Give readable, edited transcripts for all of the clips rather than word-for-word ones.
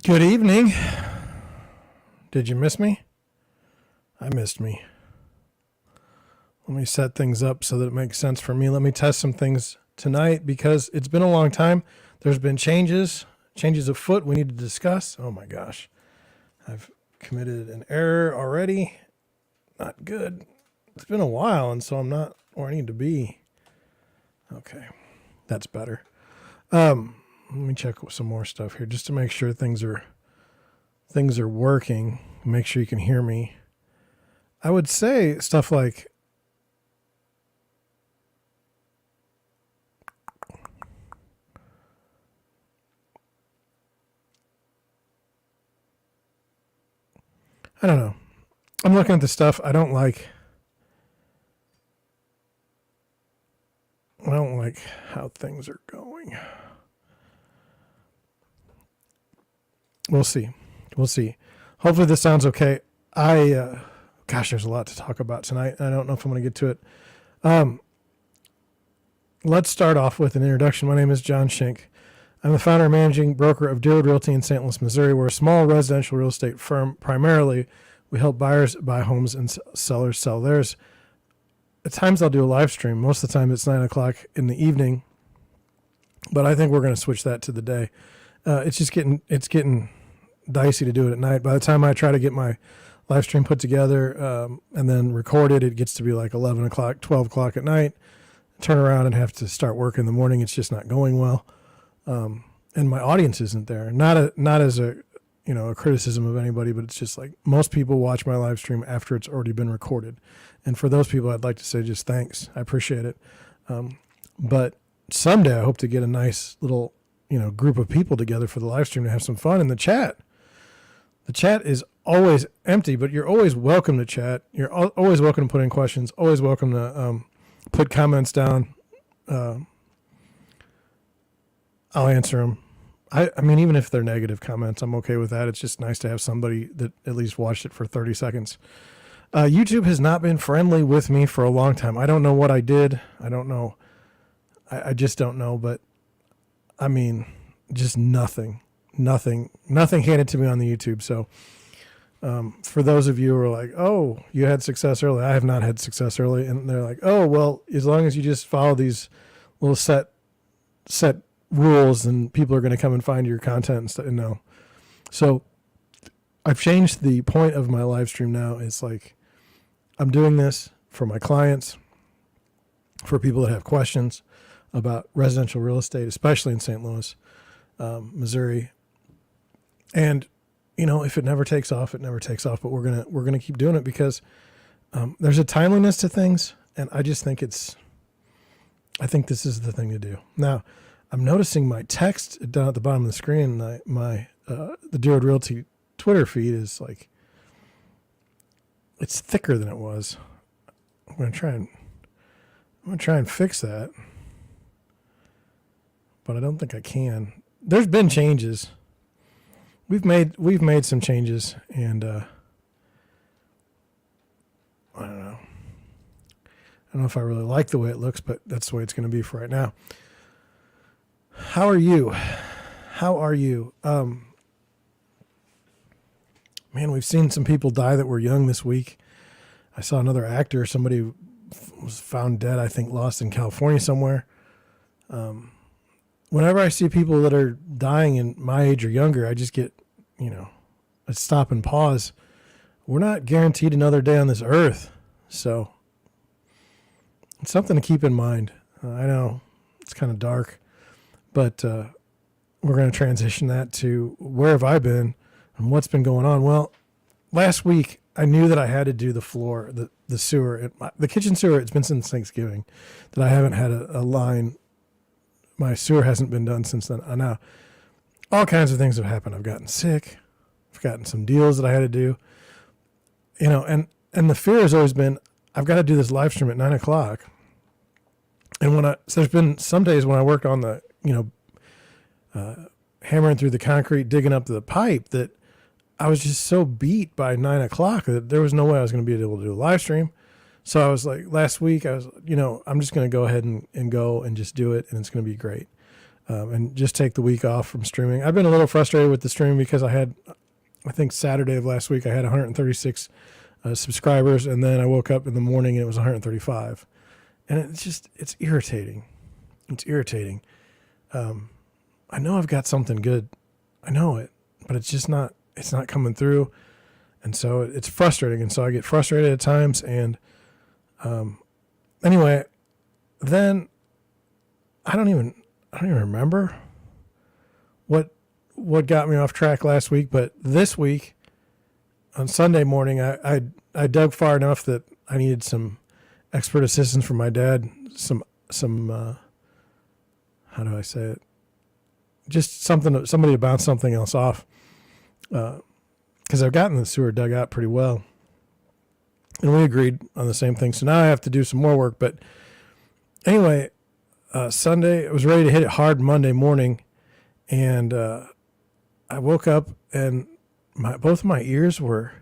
Good evening. Did you miss me? I missed me. Let me set things up so that it makes sense for me. Let me test some things tonight because it's been a long time. There's been changes afoot we need to discuss. Oh my gosh. I've committed an error already. Not good. It's been a while, and so I'm not where I need to be. Okay. That's better. Let me check some more stuff here just to make sure things are working. Make sure you can hear me. I would say stuff like I don't know. I'm looking at the stuff I don't like how things are going. We'll see. Hopefully this sounds okay. Gosh, there's a lot to talk about tonight. I don't know if I'm going to get to it. Let's start off with an introduction. My name is John Schenk. I'm the founder and managing broker of Deerwood Realty in St. Louis, Missouri. We're a small residential real estate firm. Primarily, we help buyers buy homes and sellers sell theirs. At times I'll do a live stream. Most of the time it's 9 o'clock in the evening, but I think we're going to switch that to the day. It's getting dicey to do it at night. By the time I try to get my live stream put together and then recorded, it gets to be like 11 o'clock, 12 o'clock at night. Turn around and have to start work in the morning. It's just not going well. And my audience isn't there. Not as a criticism of anybody, but it's just like most people watch my live stream after it's already been recorded. And for those people, I'd like to say just thanks. I appreciate it. But someday I hope to get a nice little, group of people together for the live stream to have some fun in the chat. The chat is always empty, but you're always welcome to chat. You're always welcome to put in questions, always welcome to put comments down. I'll answer them. I mean, even if they're negative comments, I'm okay with that. It's just nice to have somebody that at least watched it for 30 seconds. YouTube has not been friendly with me for a long time. I don't know what I did. I don't know. I just don't know. But I mean, just nothing handed to me on the YouTube. So for those of you who are like, oh, you had success early. I have not had success early. And they're like, oh, well, as long as you just follow these little set rules, and people are going to come and find your content and stuff. No. So I've changed the point of my live stream now. It's like, I'm doing this for my clients, for people that have questions about residential real estate, especially in St. Louis, Missouri. And, if it never takes off, it never takes off, but we're going to keep doing it because, there's a timeliness to things. And I just think I think this is the thing to do. Now, I'm noticing my text down at the bottom of the screen, the Deerwood Realty Twitter feed is like, it's thicker than it was. I'm going to try and fix that, but I don't think I can. There's been changes. We've made some changes, and I don't know. I don't know if I really like the way it looks, but that's the way it's going to be for right now. How are you? Man, we've seen some people die that were young this week. I saw another actor, somebody was found dead, I think lost in California somewhere. Whenever I see people that are dying in my age or younger, I just get, I stop and pause. We're not guaranteed another day on this earth. So it's something to keep in mind. I know it's kind of dark, but we're going to transition that to where have I been and what's been going on. Well, last week I knew that I had to do the floor, the sewer, the kitchen sewer. It's been since Thanksgiving that I haven't had a line. My sewer hasn't been done since then. Now, all kinds of things have happened. I've gotten sick. I've gotten some deals that I had to do. And the fear has always been, I've got to do this live stream at 9 o'clock. And so there's been some days when I worked on the, hammering through the concrete, digging up the pipe, that I was just so beat by 9 o'clock that there was no way I was going to be able to do a live stream. So I was like, last week I was, I'm just going to go ahead and go and just do it, and it's going to be great. and just take the week off from streaming. I've been a little frustrated with the streaming because I think Saturday of last week, I had 136 subscribers, and then I woke up in the morning and it was 135. And it's irritating. It's irritating. I know I've got something good. I know it, but it's not coming through. And so it's frustrating. And so I get frustrated at times. And anyway, then I don't even remember what got me off track last week. But this week on Sunday morning, I dug far enough that I needed some expert assistance from my dad. Some how do I say it? Just somebody to bounce something else off. Because I've gotten the sewer dug out pretty well. And we agreed on the same thing. So now I have to do some more work. But anyway, Sunday, I was ready to hit it hard Monday morning. And I woke up and both of my ears were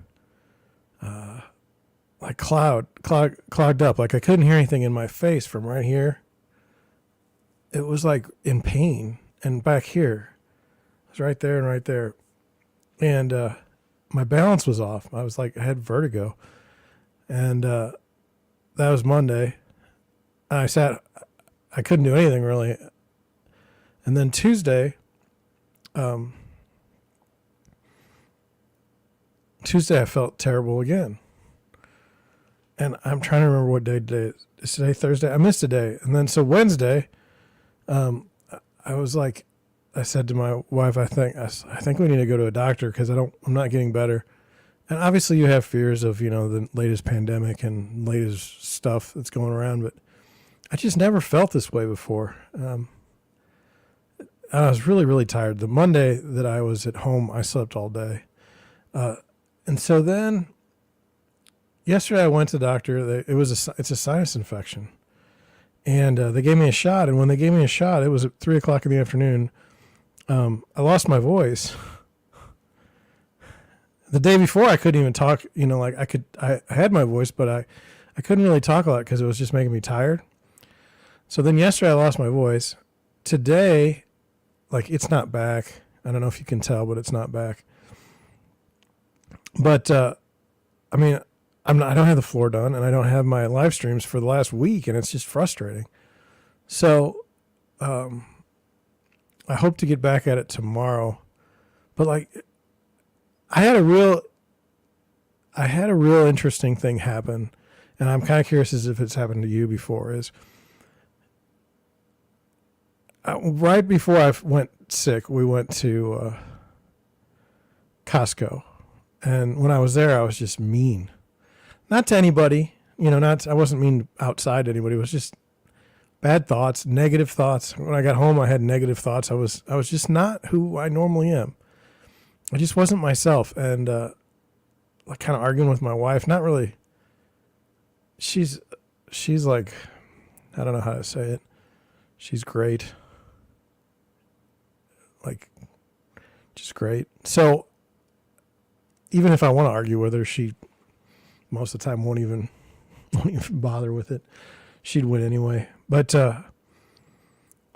like clogged up. Like I couldn't hear anything in my face from right here. It was like in pain. And back here, it was right there and right there. And my balance was off. I was like, I had vertigo. And that was Monday. I couldn't do anything really. And then Tuesday I felt terrible again. And I'm trying to remember what day today is. Is today Thursday? I missed a day. And then so Wednesday, I was like, I said to my wife, I think we need to go to a doctor because I'm not getting better. And obviously you have fears of, the latest pandemic and latest stuff that's going around, but I just never felt this way before. I was really, really tired. The Monday that I was at home, I slept all day. And so then yesterday I went to the doctor. It's a sinus infection. And they gave me a shot. And when they gave me a shot, it was at 3:00 in the afternoon. I lost my voice. The day before, I couldn't even talk. I had my voice, but I couldn't really talk a lot because it was just making me tired. So then yesterday, I lost my voice. Today, it's not back. I don't know if you can tell, but it's not back. But I don't have the floor done, and I don't have my live streams for the last week, and it's just frustrating. So, I hope to get back at it tomorrow. But I had a real interesting thing happen, and I'm kind of curious as if it's happened to you before. Is right before I went sick, we went to Costco, and when I was there, I was just mean. Not to anybody, I wasn't mean outside to anybody. It was just bad thoughts, negative thoughts. When I got home, I had negative thoughts. I was just not who I normally am. I just wasn't myself. And kind of arguing with my wife, not really. She's like, I don't know how to say it. She's great. Just great. So even if I want to argue with her, she most of the time won't even bother with it. She'd win anyway. But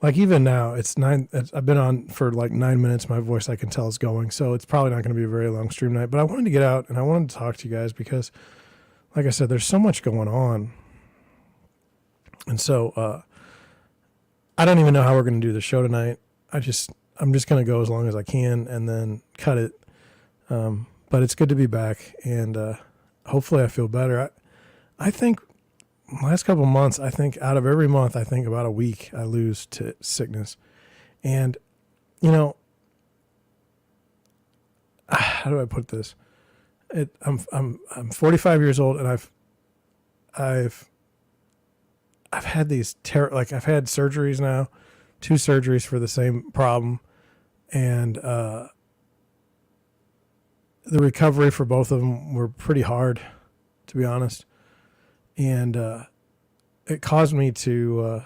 even now, I've been on for 9 minutes. My voice, I can tell, is going. So it's probably not going to be a very long stream night. But I wanted to get out and I wanted to talk to you guys because, like I said, there's so much going on. And so I don't even know how we're going to do the show tonight. I'm just going to go as long as I can and then cut it. But it's good to be back, and hopefully I feel better. I think last couple of months, I think out of every month, I think about a week I lose to sickness. And, how do I put this? I'm 45 years old, and I've had these I've had surgeries now, 2 surgeries for the same problem, and the recovery for both of them were pretty hard, to be honest. And it caused me to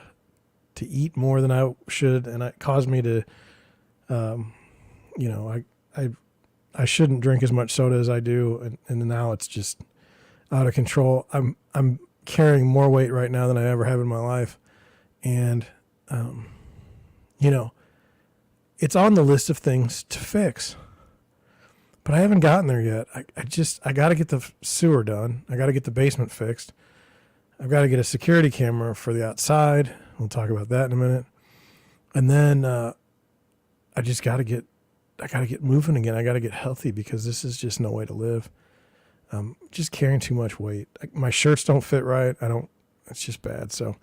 eat more than I should, and it caused me to, I shouldn't drink as much soda as I do, and now it's just out of control. I'm carrying more weight right now than I ever have in my life, and it's on the list of things to fix, but I haven't gotten there yet. I got to get the sewer done. I got to get the basement fixed. I've got to get a security camera for the outside. We'll talk about that in a minute. And then I got to get moving again. I got to get healthy because this is just no way to live. Just carrying too much weight. My shirts don't fit right. It's just bad. So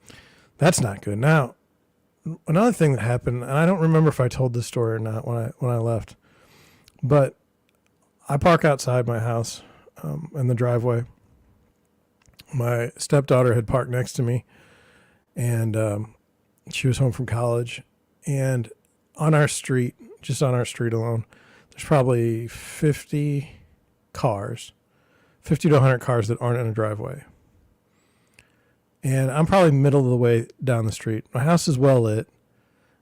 that's not good. Now, another thing that happened, and I don't remember if I told this story or not when I left, but I park outside my house in the driveway. My stepdaughter had parked next to me, and she was home from college. And on our street, just on our street alone, there's probably 50 to 100 cars that aren't in a driveway. And I'm probably middle of the way down the street. My house is well lit.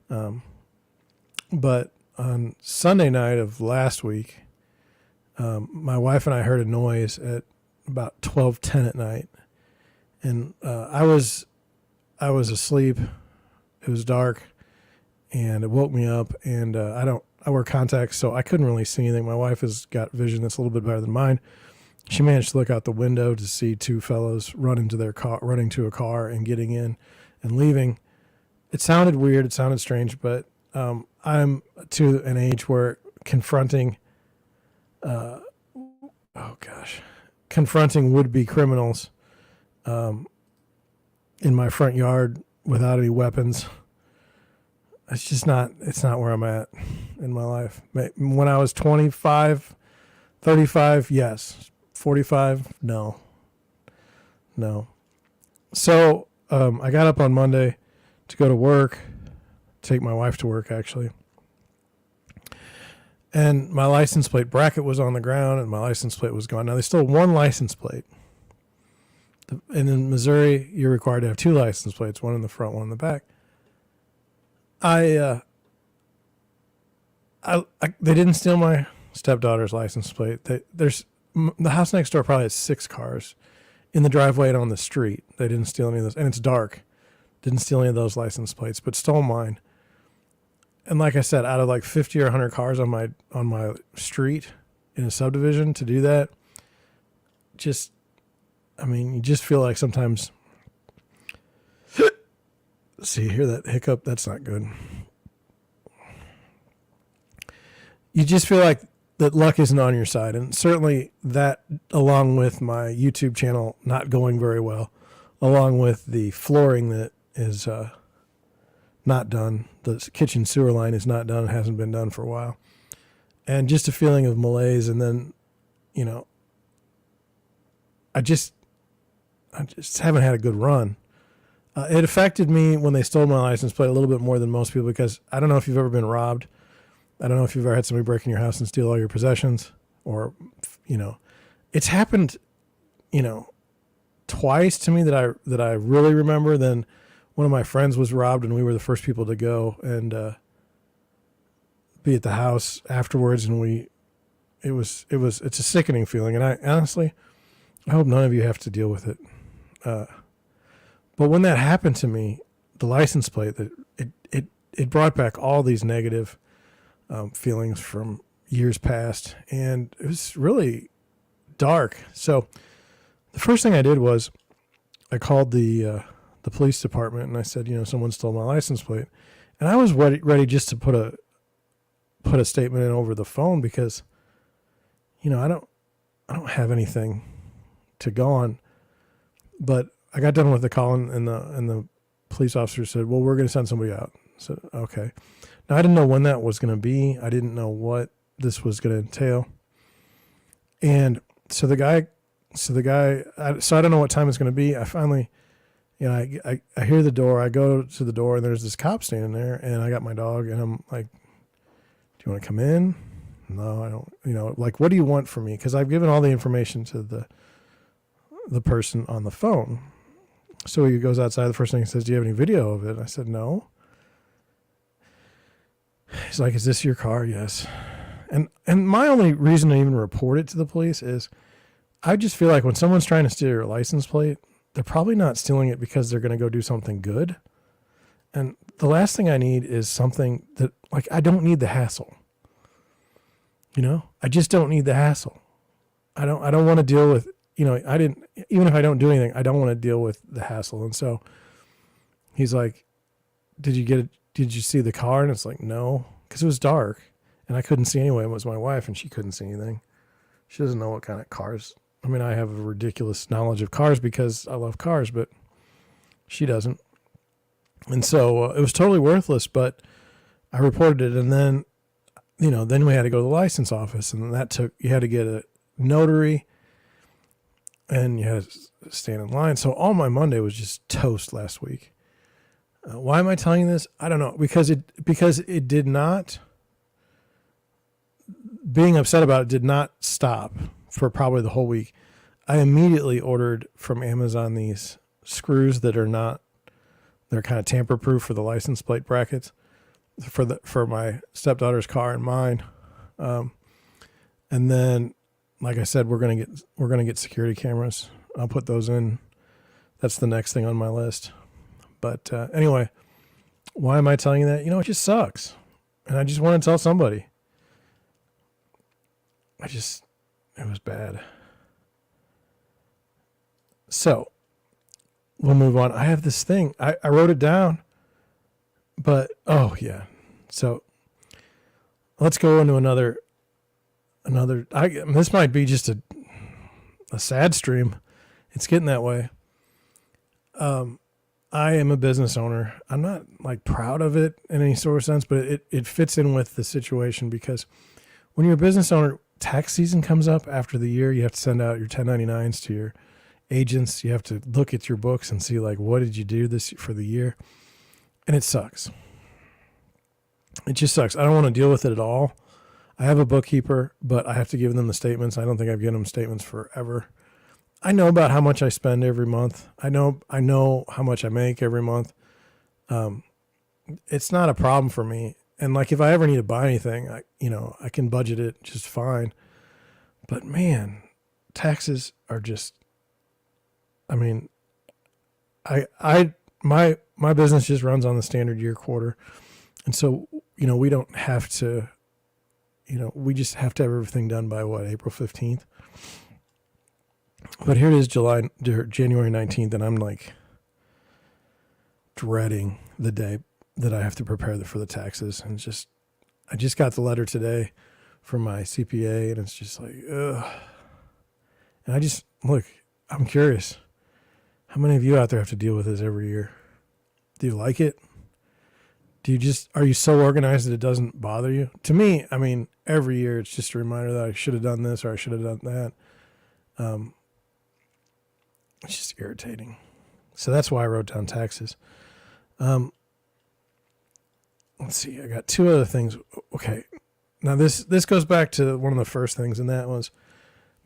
But on Sunday night of last week, my wife and I heard a noise at about 12:10 at night. And I was asleep. It was dark, and it woke me up. And I wear contacts, so I couldn't really see anything. My wife has got vision that's a little bit better than mine. She managed to look out the window to see two fellows running to a car and getting in and leaving. It sounded weird. It sounded strange, but I'm to an age where confronting would-be criminals in my front yard without any weapons, it's not where I'm at in my life. When I was 25, 35, yes. 45, no. So I got up on Monday to go to work, take my wife to work actually. And my license plate bracket was on the ground and my license plate was gone. Now there's still one license plate. And in Missouri, you're required to have two license plates, one in the front, one in the back. They didn't steal my stepdaughter's license plate. The house next door probably has 6 cars in the driveway and on the street. They didn't steal any of those, and it's dark. Didn't steal any of those license plates, but stole mine. And like I said, out of like 50 or 100 cars on my street in a subdivision, to do that, you just feel like sometimes. See, hear that hiccup? That's not good. You just feel like that luck isn't on your side. And certainly that, along with my YouTube channel not going very well, along with the flooring that is not done, the kitchen sewer line is not done, hasn't been done for a while, and just a feeling of malaise. And then, I just haven't had a good run. It affected me when they stole my license plate a little bit more than most people, because I don't know if you've ever been robbed. I don't know if you've ever had somebody break in your house and steal all your possessions, or, it's happened, twice to me that I really remember. Then one of my friends was robbed and we were the first people to go and be at the house afterwards. And it's a sickening feeling. And I honestly, I hope none of you have to deal with it. But when that happened to me, the license plate, it brought back all these negative feelings from years past, and it was really dark. So the first thing I did was I called the police department and I said, someone stole my license plate, and I was ready just to put a statement in over the phone, because I don't have anything to go on. But I got done with the call, and the police officer said, well, we're going to send somebody out. I said, okay. Now, I didn't know when that was going to be. I didn't know what this was going to entail. And so so I don't know what time it's going to be. I finally, I hear the door. I go to the door, and there's this cop standing there, and I got my dog, and I'm like, do you want to come in? No, I don't. What do you want from me? Because I've given all the information to the person on the phone. So he goes outside. The first thing he says, do you have any video of it? I said, no. He's like, is this your car? Yes. And my only reason to even report it to the police is I just feel like when someone's trying to steal your license plate, they're probably not stealing it because they're going to go do something good. And the last thing I need is something that, like, I don't need the hassle. I just don't need the hassle. I don't want to deal with, even if I don't do anything, I don't want to deal with the hassle. And so he's like, did you see the car? And it's like, no, because it was dark and I couldn't see anyway. It was my wife and she couldn't see anything. She doesn't know what kind of cars. I mean, I have a ridiculous knowledge of cars because I love cars, but she doesn't. And so it was totally worthless, but I reported it. And then, then we had to go to the license office, and you had to get a notary and you had to stand in line. So all my Monday was just toast last week. Why am I telling you this? I don't know. Because it did not, being upset about it did not stop for probably the whole week. I immediately ordered from Amazon these screws that are not, they're kind of tamper proof for the license plate brackets for my stepdaughter's car and mine. And then, like I said, we're going to get security cameras. I'll put those in. That's the next thing on my list. But anyway, why am I telling you that? It just sucks. And I just want to tell somebody. It was bad. So we'll move on. I have this thing. I wrote it down. But, oh, yeah. So let's go into another. This might be just a sad stream. It's getting that way. I am a business owner. I'm not like proud of it in any sort of sense, but it fits in with the situation because when you're a business owner, tax season comes up after the year. You have to send out your 1099s to your agents. You have to look at your books and see like, what did you do this for the year? And it sucks. It just sucks. I don't want to deal with it at all. I have a bookkeeper, but I have to give them the statements. I don't think I've given them statements forever. I know about how much I spend every month. I know how much I make every month. It's not a problem for me. And like, if I ever need to buy anything, I can budget it just fine. But man, taxes are just, my business just runs on the standard year quarter. And so, we don't have to, we just have to have everything done by April 15th. But here it is January 19th, and I'm like dreading the day that I have to prepare for the taxes. And I just got the letter today from my CPA, and it's just like, ugh. And I'm curious. How many of you out there have to deal with this every year? Do you like it? Are you so organized that it doesn't bother you? To me, every year it's just a reminder that I should have done this or I should have done that. It's just irritating. So that's why I wrote down taxes. Let's see. I got two other things. Okay. Now this goes back to one of the first things, and that was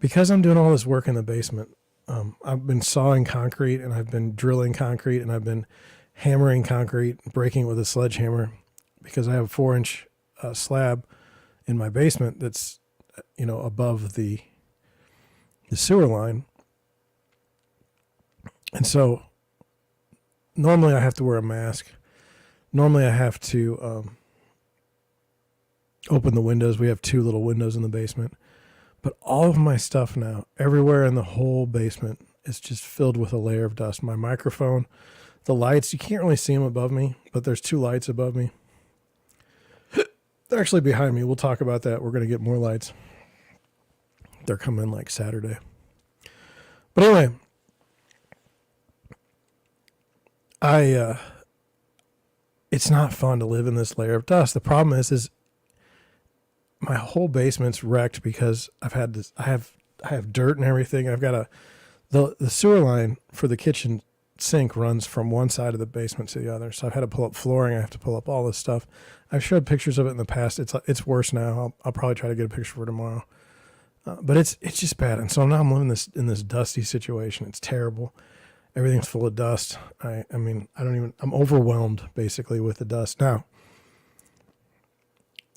because I'm doing all this work in the basement. I've been sawing concrete and I've been drilling concrete and I've been hammering concrete, breaking it with a sledgehammer because I have a 4-inch slab in my basement that's, above the sewer line. And so normally I have to wear a mask. Normally I have to open the windows. We have 2 little windows in the basement. But all of my stuff now, everywhere in the whole basement, is just filled with a layer of dust. My microphone, the lights, you can't really see them above me, but there's 2 lights above me. They're actually behind me. We'll talk about that. We're going to get more lights. They're coming like Saturday. But anyway, it's not fun to live in this layer of dust. The problem is my whole basement's wrecked because I have dirt and everything. I've got the sewer line for the kitchen sink runs from one side of the basement to the other. So I've had to pull up flooring. I have to pull up all this stuff. I've showed pictures of it in the past. It's worse now. I'll probably try to get a picture for tomorrow. But it's just bad. And so now I'm living in this dusty situation. It's terrible. Everything's full of dust. I'm overwhelmed basically with the dust. Now,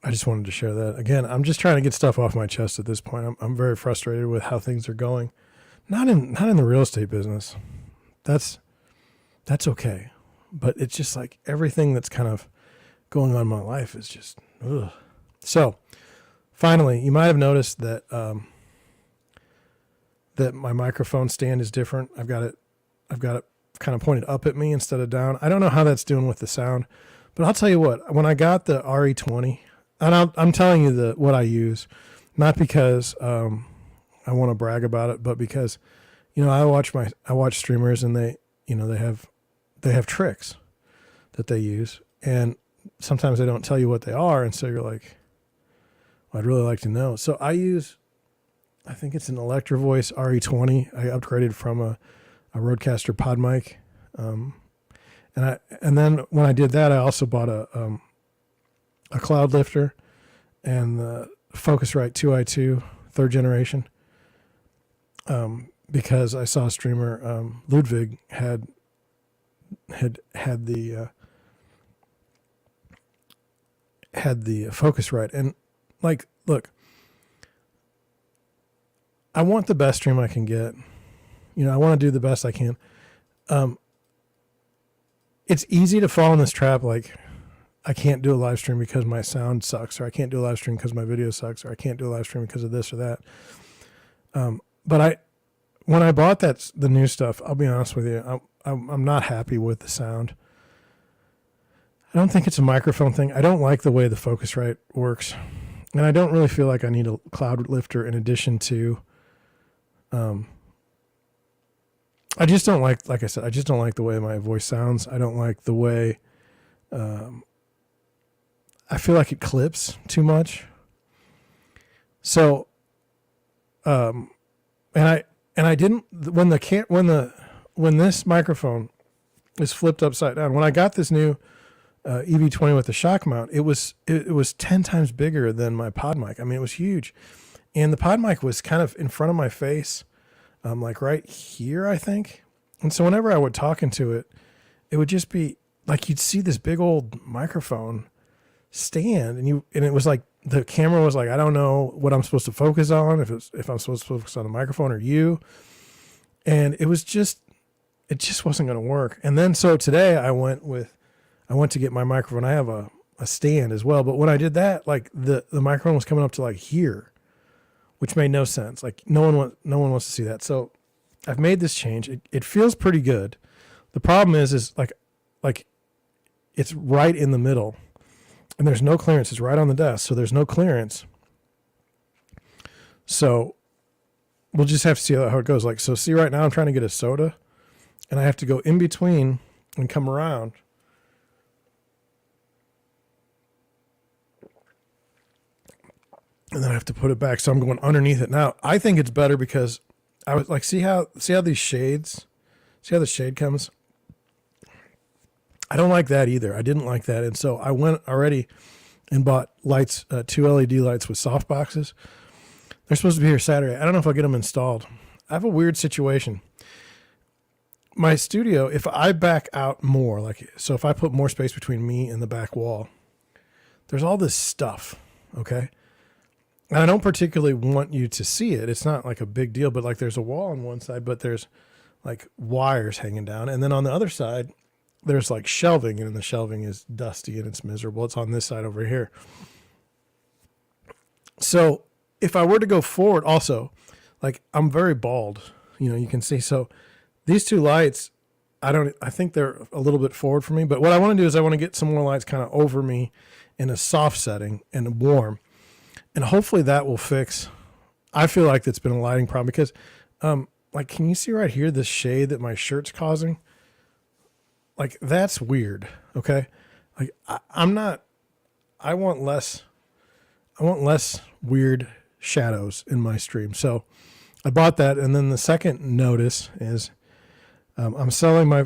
I just wanted to share that. Again, I'm just trying to get stuff off my chest at this point. I'm very frustrated with how things are going. Not in the real estate business. That's okay. but it's just like everything that's kind of going on in my life is just, ugh. So finally, you might have noticed that, that my microphone stand is different. I've got it kind of pointed up at me instead of down. I don't know how that's doing with the sound, but I'll tell you what, when I got the RE20, and I'm telling you what I use, not because, I want to brag about it, but because, I watch streamers and they have tricks that they use, and sometimes they don't tell you what they are. And so you're like, well, I'd really like to know. So I think it's an Electro Voice RE20. I upgraded from a Rodecaster pod mic. And then when I did that, I also bought a cloud lifter and the Focusrite 2i2 third generation. Because I saw a streamer, Ludwig had the Focusrite, and like, look, I want the best stream I can get. I want to do the best I can. It's easy to fall in this trap. Like, I can't do a live stream because my sound sucks, or I can't do a live stream because my video sucks, or I can't do a live stream because of this or that. But when I bought the new stuff, I'll be honest with you, I'm not happy with the sound. I don't think it's a microphone thing. I don't like the way the Focusrite works, and I don't really feel like I need a cloud lifter in addition to. I just don't like I said, I just don't like the way my voice sounds. I don't like the way. I feel like it clips too much. So, and I didn't when this microphone is flipped upside down. When I got this new EV20 with the shock mount, it was 10 times bigger than my pod mic. I mean, it was huge, and the pod mic was kind of in front of my face, like right here, I think. And so whenever I would talk into it, it would just be like you'd see this big old microphone stand, and it was like the camera was like, I don't know what I'm supposed to focus on, if I'm supposed to focus on the microphone or you. And it just wasn't going to work. And then so today I went to get my microphone. I have a stand as well, but when I did that, like the microphone was coming up to like here, which made no sense. Like no one wants to see that. So I've made this change. It feels pretty good. The problem is like it's right in the middle, and there's no clearance. It's right on the desk, so there's no clearance. So we'll just have to see how it goes. Like, so see, right now I'm trying to get a soda, and I have to go in between and come around. And then I have to put it back. So I'm going underneath it. Now, I think it's better because I was like, see how these shades, see how the shade comes? I don't like that either. I didn't like that. And so I went already and bought lights, 2 LED lights with soft boxes. They're supposed to be here Saturday. I don't know if I'll get them installed. I have a weird situation. My studio, if I back out more, like, so if I put more space between me and the back wall, there's all this stuff, okay? And I don't particularly want you to see it. It's not like a big deal, but like there's a wall on one side, but there's like wires hanging down. And then on the other side, there's like shelving, and the shelving is dusty and it's miserable. It's on this side over here. So if I were to go forward also, like I'm very bald, you can see. So these two lights, I think they're a little bit forward for me, but what I want to do is I want to get some more lights kind of over me in a soft setting and warm. And hopefully that will fix. I feel like that's been a lighting problem because, like, can you see right here, this shade that my shirt's causing? Like, that's weird. Okay. Like I want less weird shadows in my stream. So I bought that. And then the second notice is, I'm selling my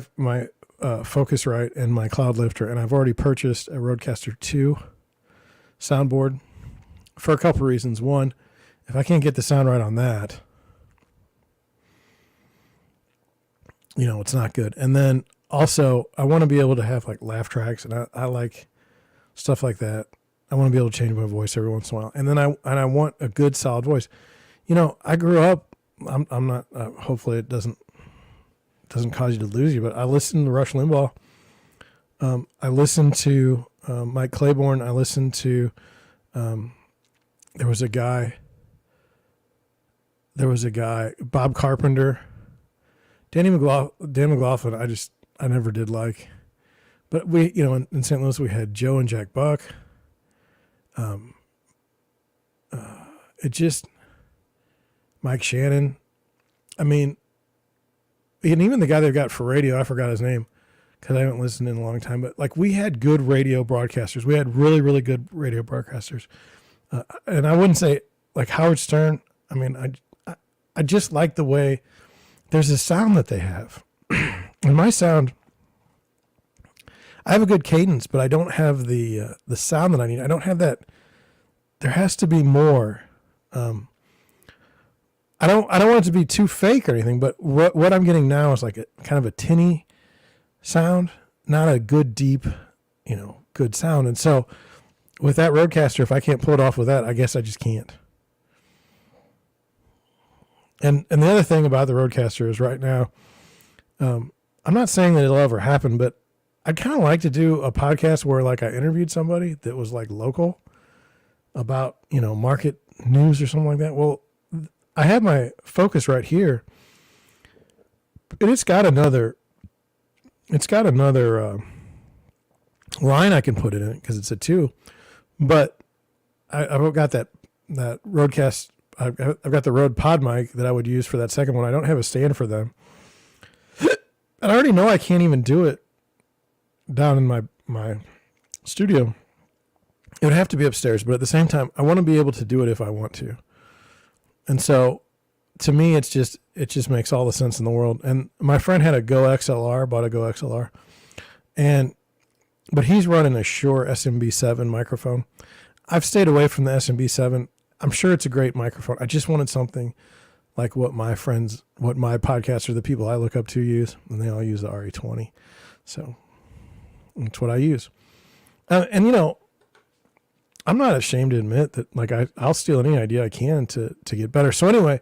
Focusrite and my cloud lifter. And I've already purchased a Rodecaster 2 soundboard. For a couple reasons. One, if I can't get the sound right on that, it's not good. And then also, I want to be able to have like laugh tracks, and I like stuff like that. I want to be able to change my voice every once in a while. And then I want a good solid voice. I grew up, I'm not, hopefully it doesn't cause you to lose you, but I listened to Rush Limbaugh I listened to Mike Claiborne. I listened to there was a guy, Bob Carpenter, Dan McLaughlin. I never did like, but we, in St. Louis we had Joe and Jack Buck. It just Mike Shannon. I mean, and even the guy they've got for radio, I forgot his name because I haven't listened in a long time. But like, we had good radio broadcasters. We had really, really good radio broadcasters. And I wouldn't say like Howard Stern. I mean, I just like the way there's a sound that they have. And my sound, I have a good cadence, but I don't have the sound that I need. I don't have that. There has to be more. I don't want it to be too fake or anything, but what I'm getting now is like a kind of a tinny sound, not a good deep, good sound. And so with that Rodecaster, if I can't pull it off with that, I guess I just can't. And the other thing about the Rodecaster is right now, I'm not saying that it'll ever happen, but I'd kind of like to do a podcast where like I interviewed somebody that was like local about, market news or something like that. Well, I have my Focus right here, and it's got another line I can put it in because it's a 2, but I've got that Rodecast. I've got the Rode Pod mic that I would use for that second one. I don't have a stand for them, and I already know I can't even do it down in my studio. It would have to be upstairs, but at the same time, I want to be able to do it if I want to. And so, to me, it just makes all the sense in the world. And my friend had a bought a Go XLR, but he's running a Shure SMB7 microphone. I've stayed away from the SMB7. I'm sure it's a great microphone. I just wanted something like what my podcasters, the people I look up to use, and they all use the RE20. So that's what I use. And I'm not ashamed to admit that like I'll steal any idea I can to get better. So anyway,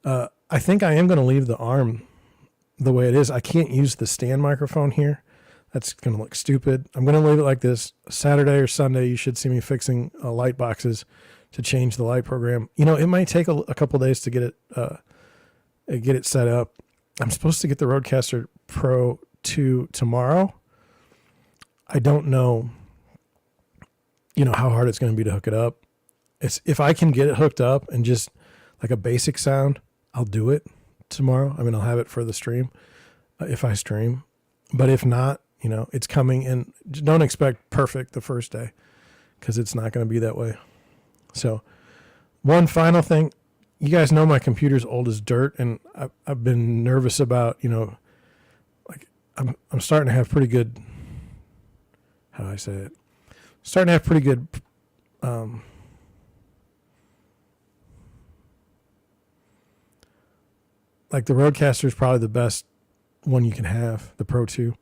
I think I am going to leave the arm the way it is. I can't use the stand microphone here. That's going to look stupid. I'm going to leave it like this. Saturday or Sunday, you should see me fixing light boxes to change the light program. It might take a couple days to get it set up. I'm supposed to get the Rodecaster Pro 2 tomorrow. I don't know how hard it's going to be to hook it up. If I can get it hooked up and just like a basic sound, I'll do it tomorrow. I mean, I'll have it for the stream if I stream. But if not, it's coming, and don't expect perfect the first day because it's not going to be that way. So one final thing, you guys know my computer's old as dirt, and I've been nervous about, like I'm starting to have pretty good, how do I say it? Starting to have pretty good like the Rodecaster is probably the best one you can have, the Pro 2.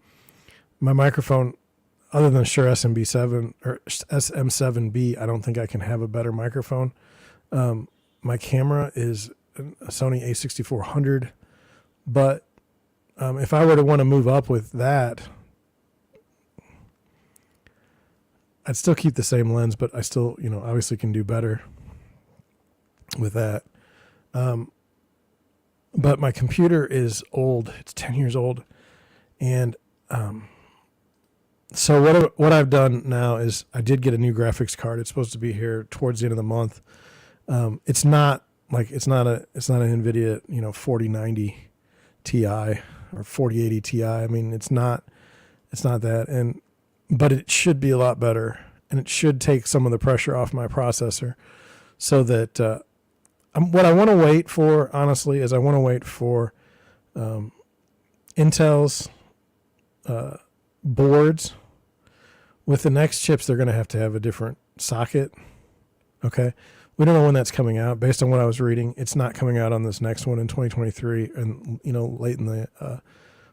My microphone, other than Shure SMB7 or SM7B, I don't think I can have a better microphone. My camera is a Sony a6400, but if I were to want to move up with that, I'd still keep the same lens, but I still, obviously can do better with that. But my computer is old. It's 10 years old. And so what I've done now is I did get a new graphics card. It's supposed to be here towards the end of the month. It's not an NVIDIA, 4090 Ti or 4080 Ti. I mean, it's not that. But it should be a lot better, and it should take some of the pressure off my processor so that what I want to wait for, honestly, is I want to wait for Intel's boards. With the next chips, they're going to have a different socket. Okay. We don't know when that's coming out. Based on what I was reading, it's not coming out on this next one in 2023 and, late in the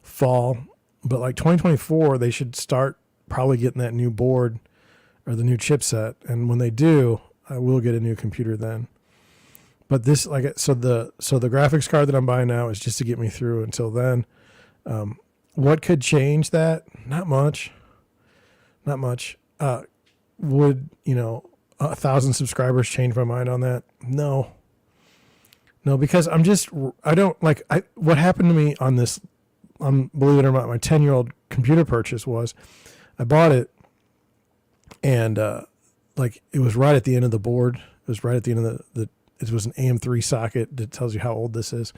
fall. But like 2024, they should start probably getting that new board or the new chipset. And when they do, I will get a new computer then. But this, so the graphics card that I'm buying now is just to get me through until then. What could change that? Not much. Not much. Would, 1,000 subscribers change my mind on that? No, because what happened to me on this, believe it or not, my 10-year-old computer purchase was I bought it and, it was right at the end of the board. It was right at the end of it was an AM3 socket that tells you how old this is.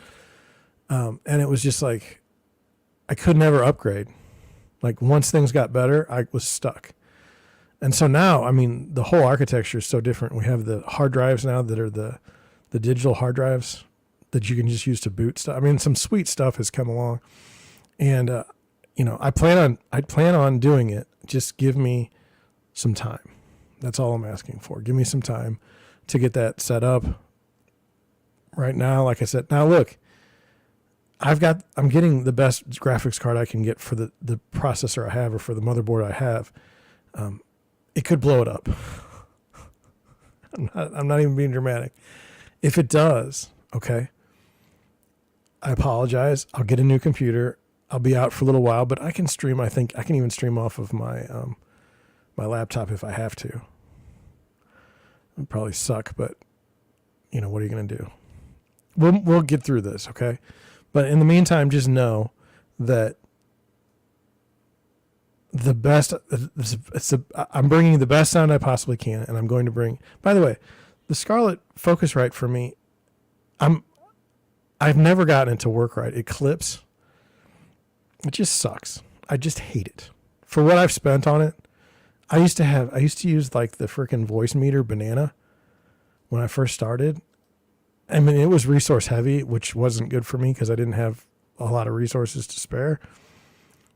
And it was just like, I could never upgrade. Like once things got better, I was stuck. And so now, the whole architecture is so different. We have the hard drives now that are the digital hard drives that you can just use to boot stuff. Some sweet stuff has come along, and I plan on doing it. Just give me some time. That's all I'm asking for. Give me some time to get that set up. Right now, like I said, now look, I'm getting the best graphics card I can get for the processor I have or for the motherboard I have. It could blow it up. I'm not even being dramatic. If it does, okay, I apologize. I'll get a new computer. I'll be out for a little while, but I can stream. I think I can even stream off of my my laptop if I have to. It'd probably suck, but what are you going to do? We'll get through this, okay? But in the meantime, just know that the best. I'm bringing the best sound I possibly can, and I'm going to bring. By the way, the Scarlett Focusrite for me, I've never gotten it to work right. It clips. It just sucks. I just hate it. For what I've spent on it, I used to use like the freaking voice meter banana when I first started. It was resource heavy, which wasn't good for me because I didn't have a lot of resources to spare.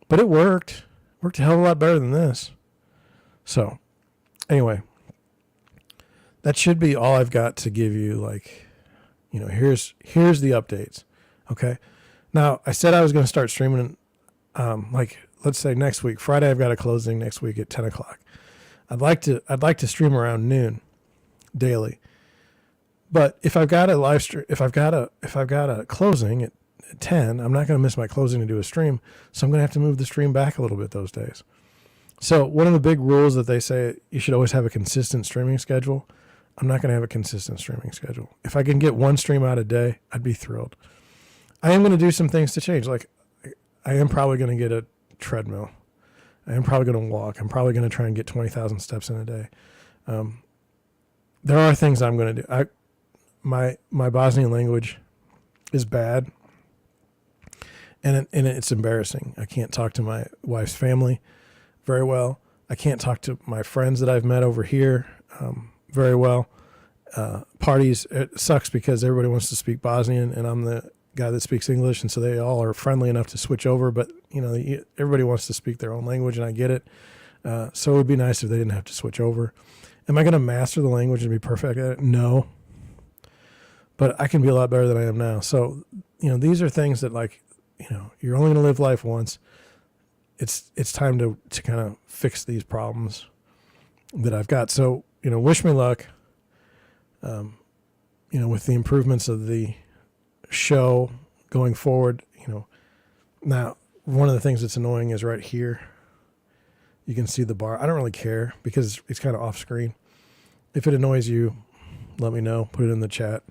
But it worked. Worked a hell of a lot better than this. So, anyway, that should be all I've got to give you. Here's the updates. Okay. Now, I said I was going to start streaming, let's say next week. Friday, I've got a closing next week at 10 o'clock. I'd like to stream around noon daily. But if I've got a live stream, if I've got a closing at 10, I'm not going to miss my closing to do a stream. So I'm going to have to move the stream back a little bit those days. So one of the big rules that they say, you should always have a consistent streaming schedule. I'm not going to have a consistent streaming schedule. If I can get one stream out a day, I'd be thrilled. I am going to do some things to change. Like I am probably going to get a treadmill. I am probably going to walk. I'm probably going to try and get 20,000 steps in a day. There are things I'm going to do. My Bosnian language is bad, and it's embarrassing. I can't talk to my wife's family very well. I can't talk to my friends that I've met over here very well. Parties, it sucks because everybody wants to speak Bosnian, and I'm the guy that speaks English, and so they all are friendly enough to switch over, but everybody wants to speak their own language, and I get it. So it would be nice if they didn't have to switch over. Am I going to master the language and be perfect at it? No. But I can be a lot better than I am now. So, these are things that you're only going to live life once. It's time to kind of fix these problems that I've got. So, wish me luck, with the improvements of the show going forward. Now, one of the things that's annoying is right here. You can see the bar. I don't really care because it's kind of off screen. If it annoys you, let me know. Put it in the chat.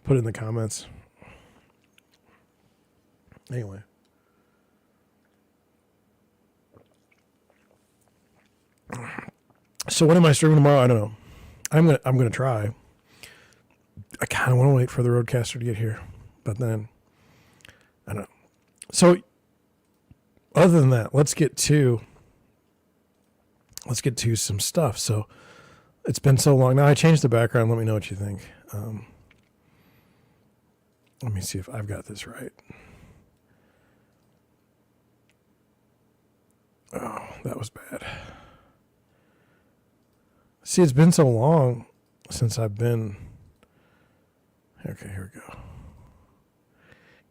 Put it in the comments. Anyway. So when am I streaming tomorrow? I don't know. I'm gonna try. I kind of want to wait for the roadcaster to get here, but then I don't know. So other than that, let's get to some stuff. So it's been so long. Now I changed the background. Let me know what you think. Let me see if I've got this right. Oh, that was bad. See, it's been so long since I've been. Okay, here we go.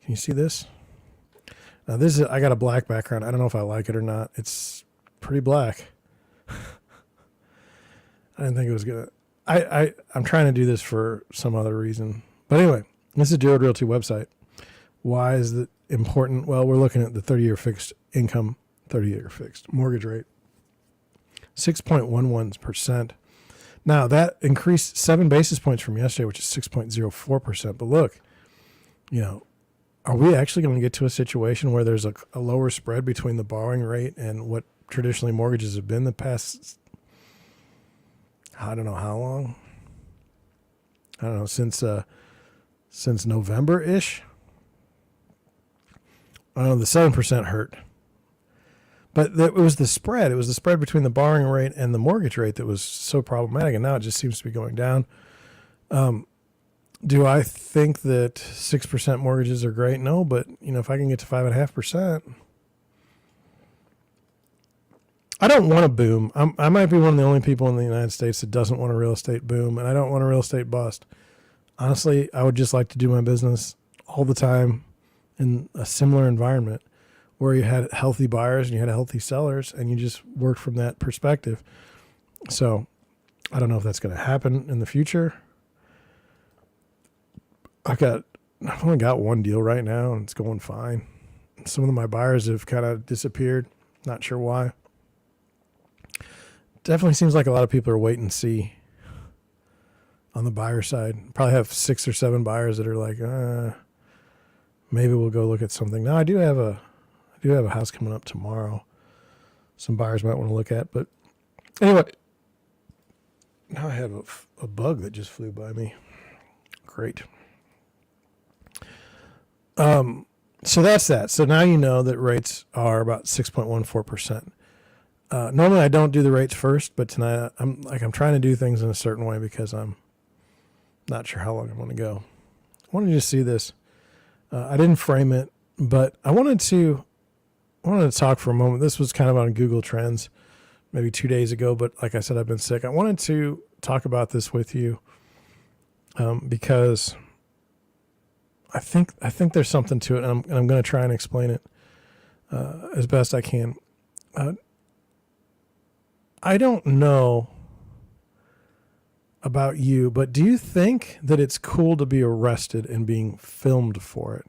Can you see this? Now I got a black background. I don't know if I like it or not. It's pretty black. I didn't think it was gonna. I'm trying to do this for some other reason. But anyway, this is Deerwood Realty website. Why is it important? Well, we're looking at the 30-year fixed income, 30-year fixed mortgage rate. 6.11%. Now, that increased 7 basis points from yesterday, which is 6.04%. But look, are we actually going to get to a situation where there's a lower spread between the borrowing rate and what traditionally mortgages have been the past, I don't know how long? I don't know, since November-ish? I know the 7% hurt. But it was the spread. It was the spread between the borrowing rate and the mortgage rate that was so problematic, and now it just seems to be going down. Do I think that 6% mortgages are great? No, but if I can get to 5.5%, I don't want a boom. I might be one of the only people in the United States that doesn't want a real estate boom, and I don't want a real estate bust. Honestly, I would just like to do my business all the time in a similar environment where you had healthy buyers and you had healthy sellers, and you just worked from that perspective. So I don't know if that's going to happen in the future. I've only got one deal right now, and it's going fine. Some of my buyers have kind of disappeared. Not sure why. Definitely seems like a lot of people are wait and see on the buyer side. Probably have 6 or 7 buyers that are like, maybe we'll go look at something. Now I do have a house coming up tomorrow. Some buyers might want to look at, but anyway, now I have a bug that just flew by me. Great. So that's that. So now you know that rates are about 6.14%. Normally I don't do the rates first, but tonight I'm trying to do things in a certain way because I'm not sure how long I'm going to go. I wanted you to see this. I didn't frame it, but I wanted to talk for a moment. This was kind of on Google Trends maybe 2 days ago, but like I said, I've been sick. I wanted to talk about this with you because I think there's something to it, and I'm going to try and explain it as best I can. I don't know about you, but do you think that it's cool to be arrested and being filmed for it?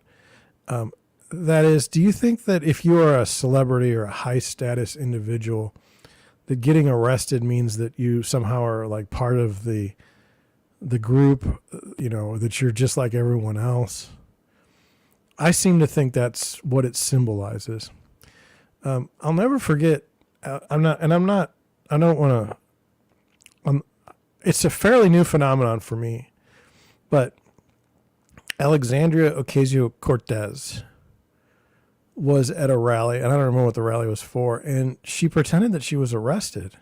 That is, do you think that if you are a celebrity or a high status individual, that getting arrested means that you somehow are like part of the group, that you're just like everyone else? I seem to think that's what it symbolizes. I'll never forget. It's a fairly new phenomenon for me, but Alexandria Ocasio-Cortez was at a rally, and I don't remember what the rally was for, and she pretended that she was arrested.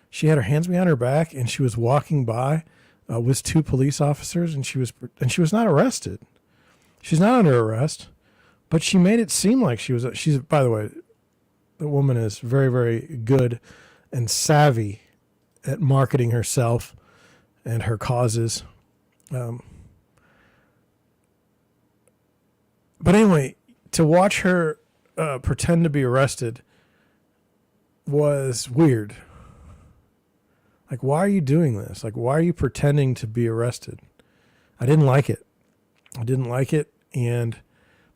She had her hands behind her back, and she was walking by with 2 police officers, and she was not arrested. She's not under arrest, but she made it seem like she was. She's, by the way, the woman is very, very good and savvy at marketing herself and her causes. But anyway, to watch her pretend to be arrested was weird. Like, why are you doing this? Like, why are you pretending to be arrested? I didn't like it.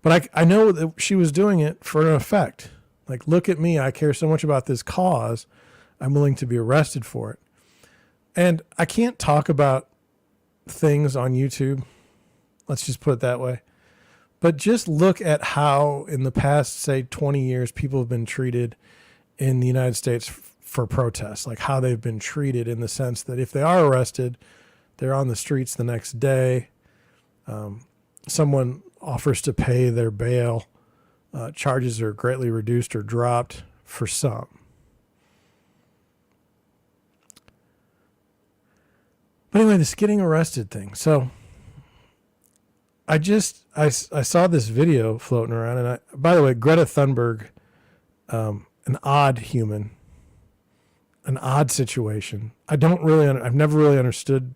But I know that she was doing it for an effect. Like, look at me. I care so much about this cause. I'm willing to be arrested for it. And I can't talk about things on YouTube. Let's just put it that way. But just look at how in the past, say, 20 years, people have been treated in the United States for protests. Like how they've been treated in the sense that if they are arrested, they're on the streets the next day. Someone offers to pay their bail. Charges are greatly reduced or dropped for some. But anyway, this getting arrested thing. So I saw this video floating around, and by the way, Greta Thunberg, an odd human, an odd situation. I've never really understood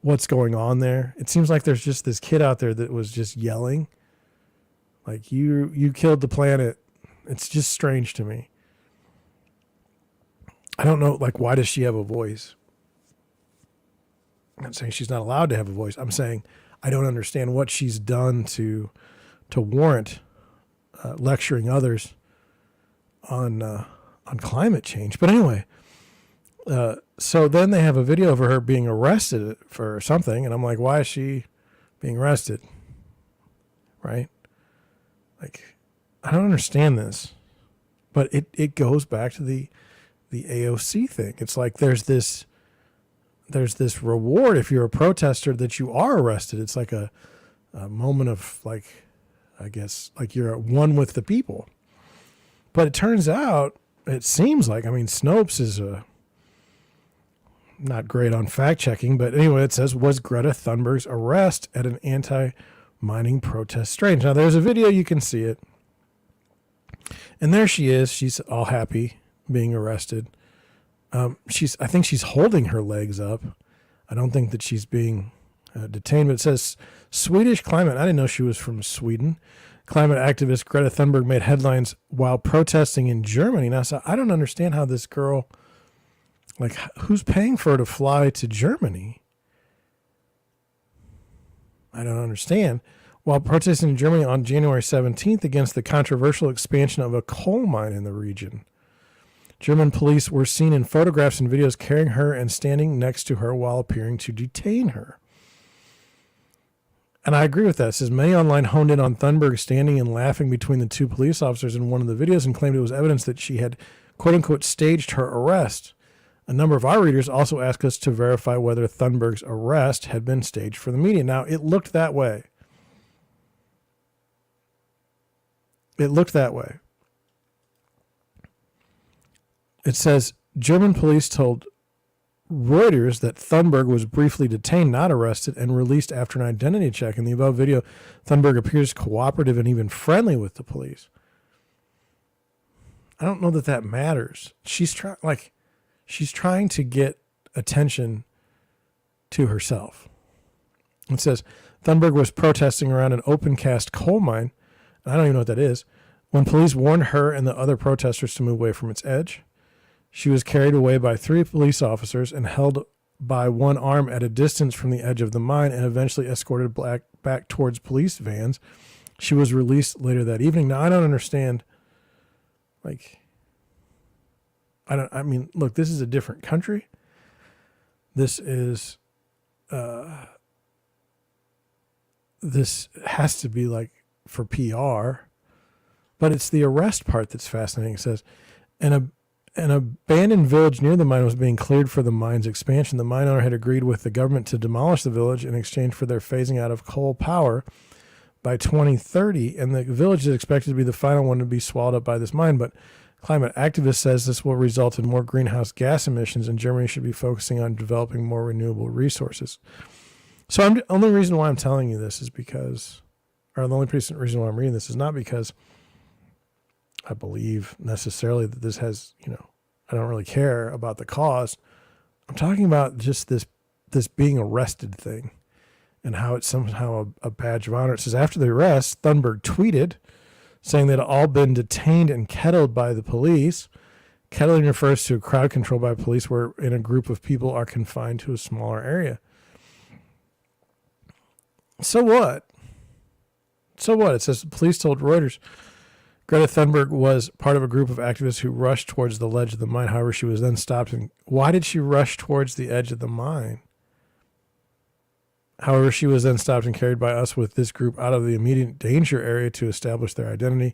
what's going on there. It seems like there's just this kid out there that was just yelling, like you killed the planet. It's just strange to me. I don't know, like, why does she have a voice? I'm not saying she's not allowed to have a voice. I'm saying I don't understand what she's done to warrant lecturing others on climate change. But anyway, so then they have a video of her being arrested for something, and I'm like, why is she being arrested? Right? Like, I don't understand this. But it goes back to the AOC thing. It's like there's this reward if you're a protester that you are arrested. It's like a moment of, like, I guess, like you're at one with the people. But it turns out, it seems like, I mean, Snopes is not great on fact checking, but anyway, it says, was Greta Thunberg's arrest at an anti-mining protest strange? Now, there's a video, you can see it. And there she is. She's all happy being arrested. I think she's holding her legs up. I don't think that she's being detained, but it says Swedish climate. I didn't know she was from Sweden. Climate activist Greta Thunberg made headlines while protesting in Germany. Now, so I don't understand how this girl, like, who's paying for her to fly to Germany? I don't understand. While protesting in Germany on January 17th against the controversial expansion of a coal mine in the region. German police were seen in photographs and videos carrying her and standing next to her while appearing to detain her. And I agree with that. It says many online honed in on Thunberg standing and laughing between the two police officers in one of the videos and claimed it was evidence that she had, quote unquote, staged her arrest. A number of our readers also asked us to verify whether Thunberg's arrest had been staged for the media. Now, it looked that way. It looked that way. It says German police told Reuters that Thunberg was briefly detained, not arrested, and released after an identity check. In the above video, Thunberg appears cooperative and even friendly with the police. I don't know that that matters. She's trying to get attention to herself. It says Thunberg was protesting around an open cast coal mine. I don't even know what that is. When police warned her and the other protesters to move away from its edge, she was carried away by 3 police officers and held by one arm at a distance from the edge of the mine and eventually escorted back towards police vans. She was released later that evening. Now, I don't understand. Like, I mean, look, this is a different country. This is, this has to be like for PR, but it's the arrest part that's fascinating. It says, an abandoned village near the mine was being cleared for the mine's expansion. The mine owner had agreed with the government to demolish the village in exchange for their phasing out of coal power by 2030, and the village is expected to be the final one to be swallowed up by this mine. But climate activist says this will result in more greenhouse gas emissions, and Germany should be focusing on developing more renewable resources. So the only reason why I'm telling you this is because, or the only reason why I'm reading this is not because I believe necessarily that this has, I don't really care about the cause. I'm talking about just this being arrested thing and how it's somehow a badge of honor. It says after the arrest, Thunberg tweeted saying they'd all been detained and kettled by the police. Kettling refers to a crowd controlled by police where in a group of people are confined to a smaller area. So what? It says the police told Reuters Greta Thunberg was part of a group of activists who rushed towards the ledge of the mine. However, she was then stopped. And why did she rush towards the edge of the mine? However, she was then stopped and carried by us with this group out of the immediate danger area to establish their identity.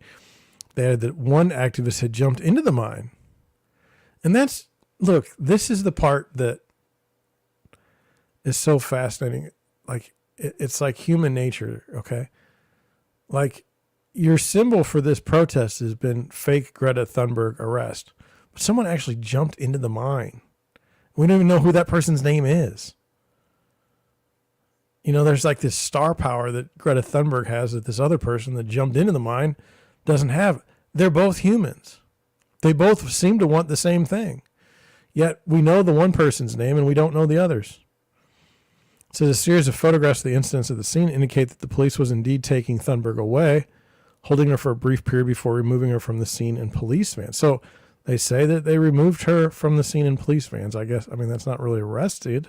They added that one activist had jumped into the mine. And look, this is the part that is so fascinating. Like, it's like human nature, okay? Like, your symbol for this protest has been fake Greta Thunberg arrest. But someone actually jumped into the mine. We don't even know who that person's name is. There's like this star power that Greta Thunberg has that this other person that jumped into the mine doesn't have. They're both humans. They both seem to want the same thing. Yet we know the one person's name and we don't know the others. It says a series of photographs of the incidents at the scene indicate that the police was indeed taking Thunberg away, holding her for a brief period before removing her from the scene in police vans. So they say that they removed her from the scene in police vans. I guess, that's not really arrested.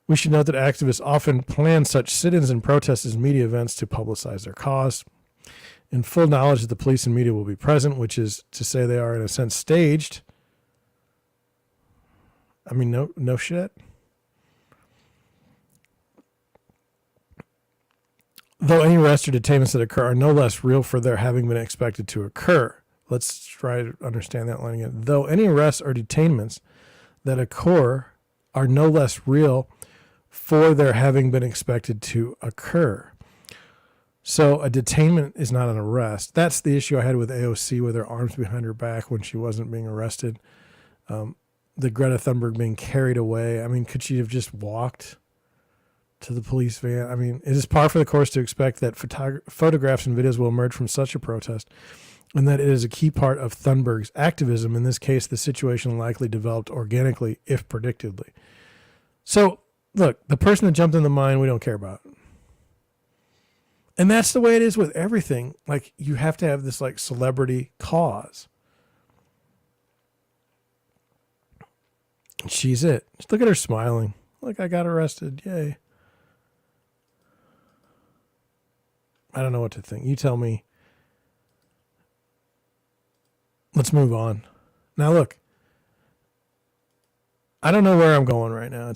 We should note that activists often plan such sit-ins and protests as media events to publicize their cause. in full knowledge that the police and media will be present, which is to say they are in a sense staged. I mean, no shit. Though any arrests or detainments that occur are no less real for their having been expected to occur. Let's try to understand that line again. Though any arrests or detainments that occur are no less real for their having been expected to occur. So a detainment is not an arrest. That's the issue I had with AOC with her arms behind her back when she wasn't being arrested. The Greta Thunberg being carried away. I mean, could she have just walked to the police van? I mean, it is par for the course to expect that photographs and videos will emerge from such a protest, and that it is a key part of Thunberg's activism. In this case, the situation likely developed organically, if predictably. So, look, the person that jumped in the mine, we don't care about. And that's the way it is with everything. Like, you have to have this, like, celebrity cause. She's it. Just look at her smiling. Look, I got arrested. Yay. I don't know what to think. You tell me. Let's move on. Now, look. I don't know where I'm going right now.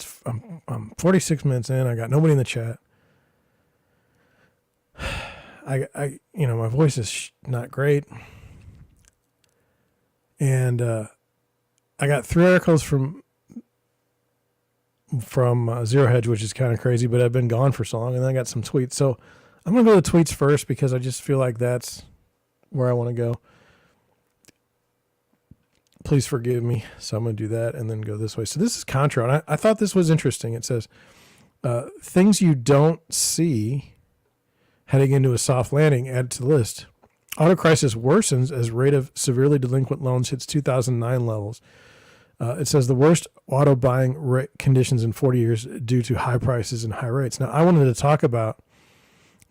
I'm 46 minutes in. I got nobody in the chat. My voice is not great. And I got 3 articles from Zero Hedge, which is kind of crazy, but I've been gone for so long, and then I got some tweets. So I'm going to go to tweets first because I just feel like that's where I want to go. Please forgive me. So I'm going to do that and then go this way. So this is Contra, and I thought this was interesting. It says, things you don't see heading into a soft landing, added to the list. Auto crisis worsens as rate of severely delinquent loans hits 2009 levels. It says the worst auto buying conditions in 40 years due to high prices and high rates. Now, I wanted to talk about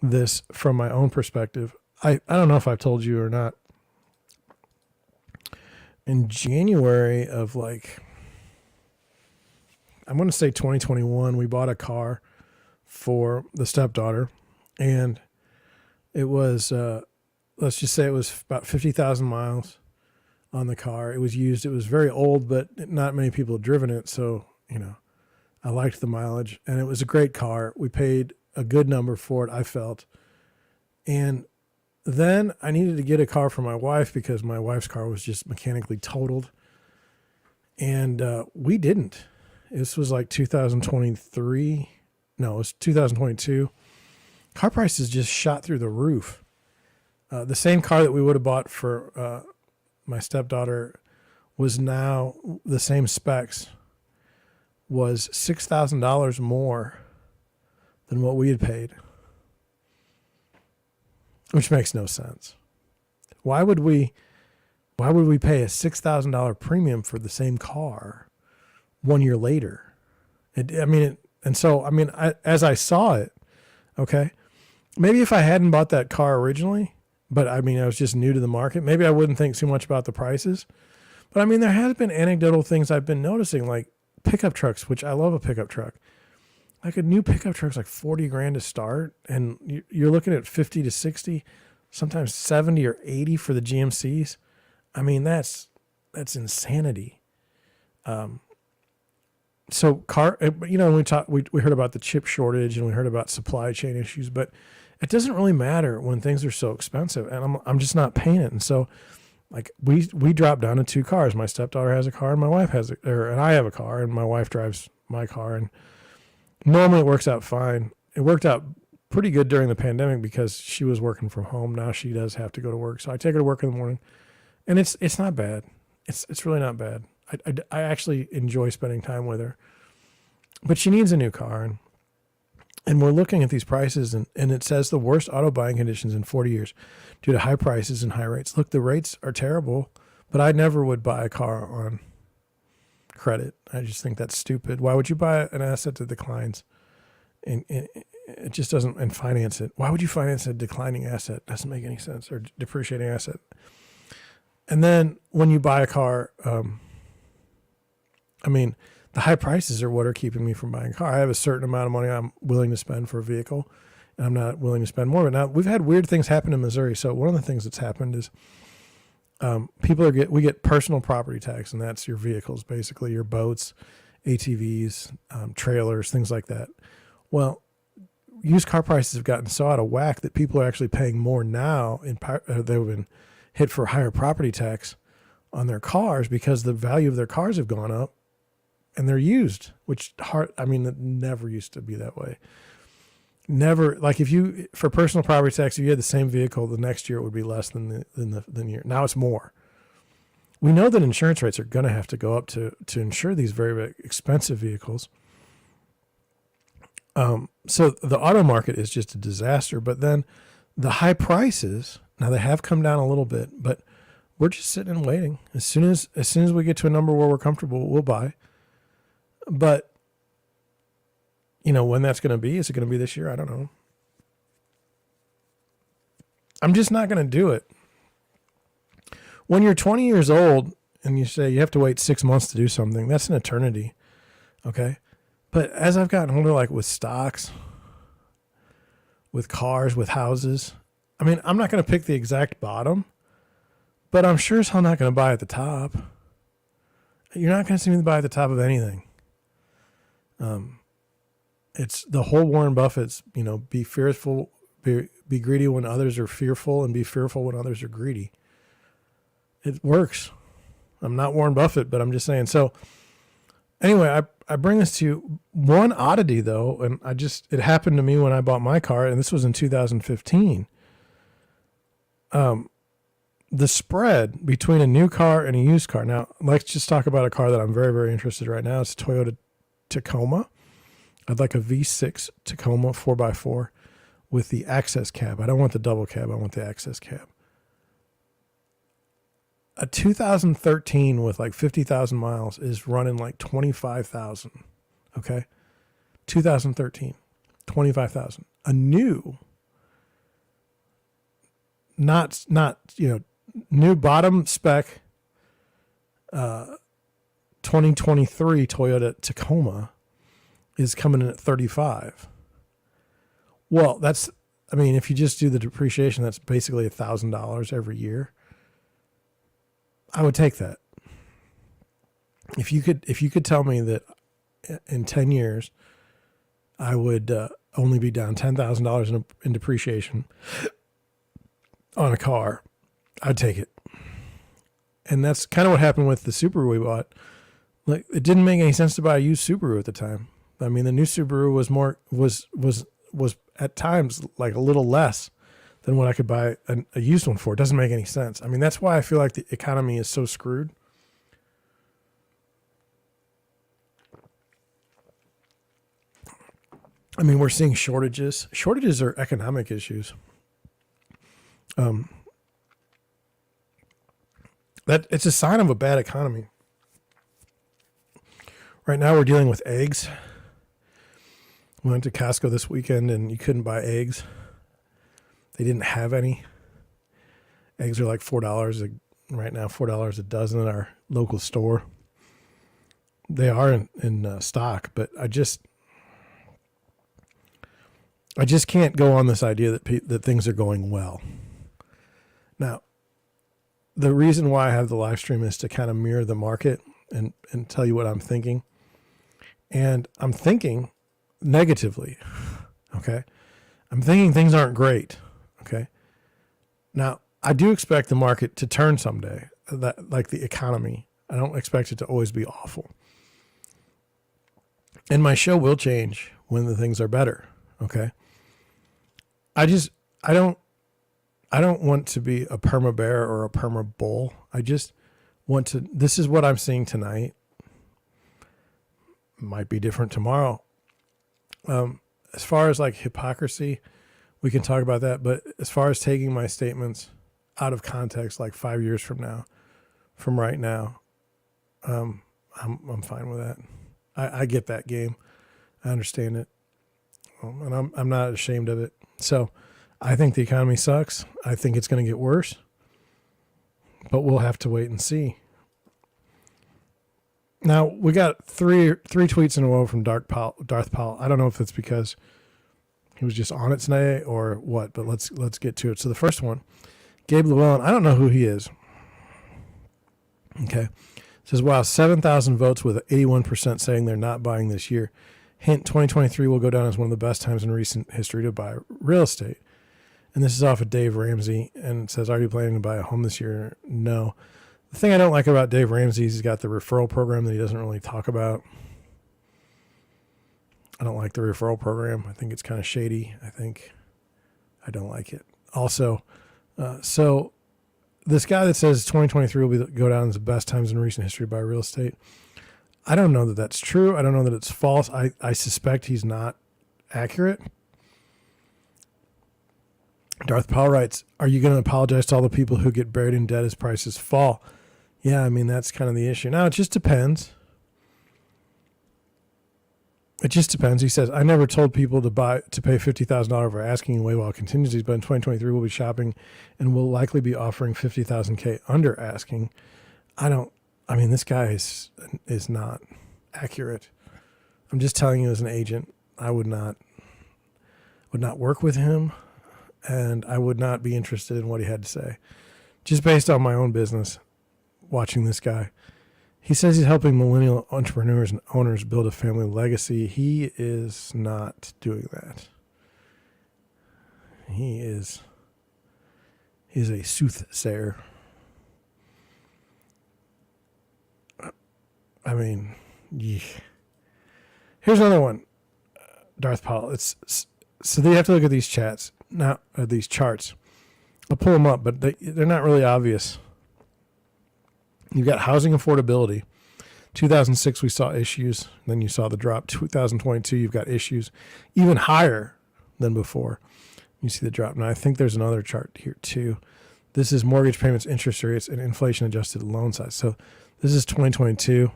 this from my own perspective. I don't know if I've told you or not. In January of I'm going to say 2021, we bought a car for the stepdaughter, and it was, let's just say it was about 50,000 miles on the car. It was used. It was very old, but not many people had driven it. So, I liked the mileage, and it was a great car. We paid a good number for it, I felt. And then I needed to get a car for my wife because my wife's car was just mechanically totaled. And we didn't. This was like 2023. No, it was 2022. Car prices just shot through the roof. The same car that we would have bought for my stepdaughter was now the same specs, was $6,000 more than what we had paid, which makes no sense. Why would we pay a $6,000 premium for the same car 1 year later? As I saw it, okay, maybe if I hadn't bought that car originally, but I was just new to the market, maybe I wouldn't think too much about the prices. But there has been anecdotal things I've been noticing, like pickup trucks, which I love a pickup truck. Like a new pickup truck's like $40,000 to start, and you're looking at 50 to 60, sometimes 70 or 80 for the GMCs. That's insanity. So we heard about the chip shortage and we heard about supply chain issues, but it doesn't really matter when things are so expensive, and I'm just not paying it. And so, we dropped down to 2 cars. My stepdaughter has a car, and my wife and I have a car, and my wife drives my car. And normally it works out fine. It worked out pretty good during the pandemic because she was working from home. Now she does have to go to work, so I take her to work in the morning, and it's not bad. It's really not bad. I actually enjoy spending time with her, but she needs a new car. And we're looking at these prices, and it says the worst auto buying conditions in 40 years due to high prices and high rates. Look, the rates are terrible, but I never would buy a car on credit. I just think that's stupid. Why would you buy an asset that declines? And it just doesn't, and finance it. Why would you finance a declining asset? Doesn't make any sense, or depreciating asset. And then when you buy a car, the high prices are what are keeping me from buying a car. I have a certain amount of money I'm willing to spend for a vehicle. and I'm not willing to spend more. But now we've had weird things happen in Missouri. So one of the things that's happened is we get personal property tax, and that's your vehicles, basically your boats, ATVs, trailers, things like that. Well, used car prices have gotten so out of whack that people are actually paying more now. They've been hit for higher property tax on their cars because the value of their cars have gone up, and they're used, it never used to be that way. Never, like for personal property tax, if you had the same vehicle, the next year it would be less than the year. Now it's more. We know that insurance rates are going to have to go up to insure these very, very expensive vehicles. So the auto market is just a disaster. But then the high prices, now they have come down a little bit, but we're just sitting and waiting. As soon as we get to a number where we're comfortable, we'll buy. But when that's going to be, is it going to be this year? I don't know. I'm just not going to do it. When you're 20 years old and you say you have to wait 6 months to do something, that's an eternity. Okay. But as I've gotten older, like with stocks, with cars, with houses, I'm not going to pick the exact bottom, but I'm sure as hell not going to buy at the top. You're not going to see me buy at the top of anything. It's the whole Warren Buffett's, be fearful, be greedy when others are fearful, and be fearful when others are greedy. It works. I'm not Warren Buffett, but I'm just saying. So anyway, I bring this to you. One oddity though, and it happened to me when I bought my car, and this was in 2015. The spread between a new car and a used car. Now, let's just talk about a car that I'm very, very interested in right now. It's a Toyota Tacoma. I'd like a V6 Tacoma 4x4 with the access cab. I don't want the double cab. I want the access cab. A 2013 with like 50,000 miles is running like 25,000. Okay. 2013, 25,000. A new, not, new bottom spec, 2023 Toyota Tacoma is coming in at 35. Well, if you just do the depreciation, that's basically $1,000 every year. I would take that. If you could tell me that in 10 years, I would only be down $10,000 in depreciation on a car, I'd take it. And that's kind of what happened with the Subaru we bought. Like, it didn't make any sense to buy a used Subaru at the time. The new Subaru was at times like a little less than what I could buy a used one for. It doesn't make any sense. That's why I feel like the economy is so screwed. We're seeing shortages. Shortages are economic issues. That it's a sign of a bad economy. Right now we're dealing with eggs. We went to Costco this weekend and you couldn't buy eggs. They didn't have any. Eggs are like $4 right now, $4 a dozen at our local store. They are in stock, but I just can't go on this idea that things are going well. Now, the reason why I have the live stream is to kind of mirror the market and tell you what I'm thinking. And I'm thinking negatively, okay? I'm thinking things aren't great, okay? Now, I do expect the market to turn someday, like the economy. I don't expect it to always be awful. And my show will change when the things are better, okay? I don't want to be a perma bear or a perma bull. I just want to, this is what I'm seeing tonight. Might be different tomorrow. As far as like hypocrisy, we can talk about that. But as far as taking my statements out of context, like 5 years from now, from right now, I'm fine with that. I get that game. I understand it. And I'm not ashamed of it. So I think the economy sucks. I think it's going to get worse, but we'll have to wait and see. Now, we got three tweets in a row from Darth Powell. I don't know if it's because he was just on it today or what, but let's get to it. So the first one, Gabe Llewellyn, I don't know who he is. Okay. Says, wow, 7,000 votes with 81% saying they're not buying this year. Hint, 2023 will go down as one of the best times in recent history to buy real estate. And this is off of Dave Ramsey, and it says, are you planning to buy a home this year? No. The thing I don't like about Dave Ramsey is he's got the referral program that he doesn't really talk about. I don't like the referral program. I think it's kind of shady. I don't like it. Also, so this guy that says 2023 will go down as the best times in recent history to buy real estate, I don't know that that's true. I don't know that it's false. I suspect he's not accurate. Darth Powell writes, are you going to apologize to all the people who get buried in debt as prices fall? Yeah, I mean, that's kind of the issue. Now, it just depends. It just depends. He says, I never told people to pay $50,000 for asking away while contingencies, but in 2023 we'll be shopping and we'll likely be offering $50,000 under asking. This guy is not accurate. I'm just telling you as an agent, I would not work with him, and I would not be interested in what he had to say. Just based on my own business, watching this guy. He says he's helping millennial entrepreneurs and owners build a family legacy. He is not doing that. He's a soothsayer. I mean, yeah. Here's another one. Darth Powell. So they have to look at these chats now, these charts. I'll pull them up, but they're not really obvious. You've got housing affordability. 2006, we saw issues. Then you saw the drop. 2022, you've got issues even higher than before. You see the drop. Now, I think there's another chart here too. This is mortgage payments, interest rates, and inflation-adjusted loan size. So this is 2022.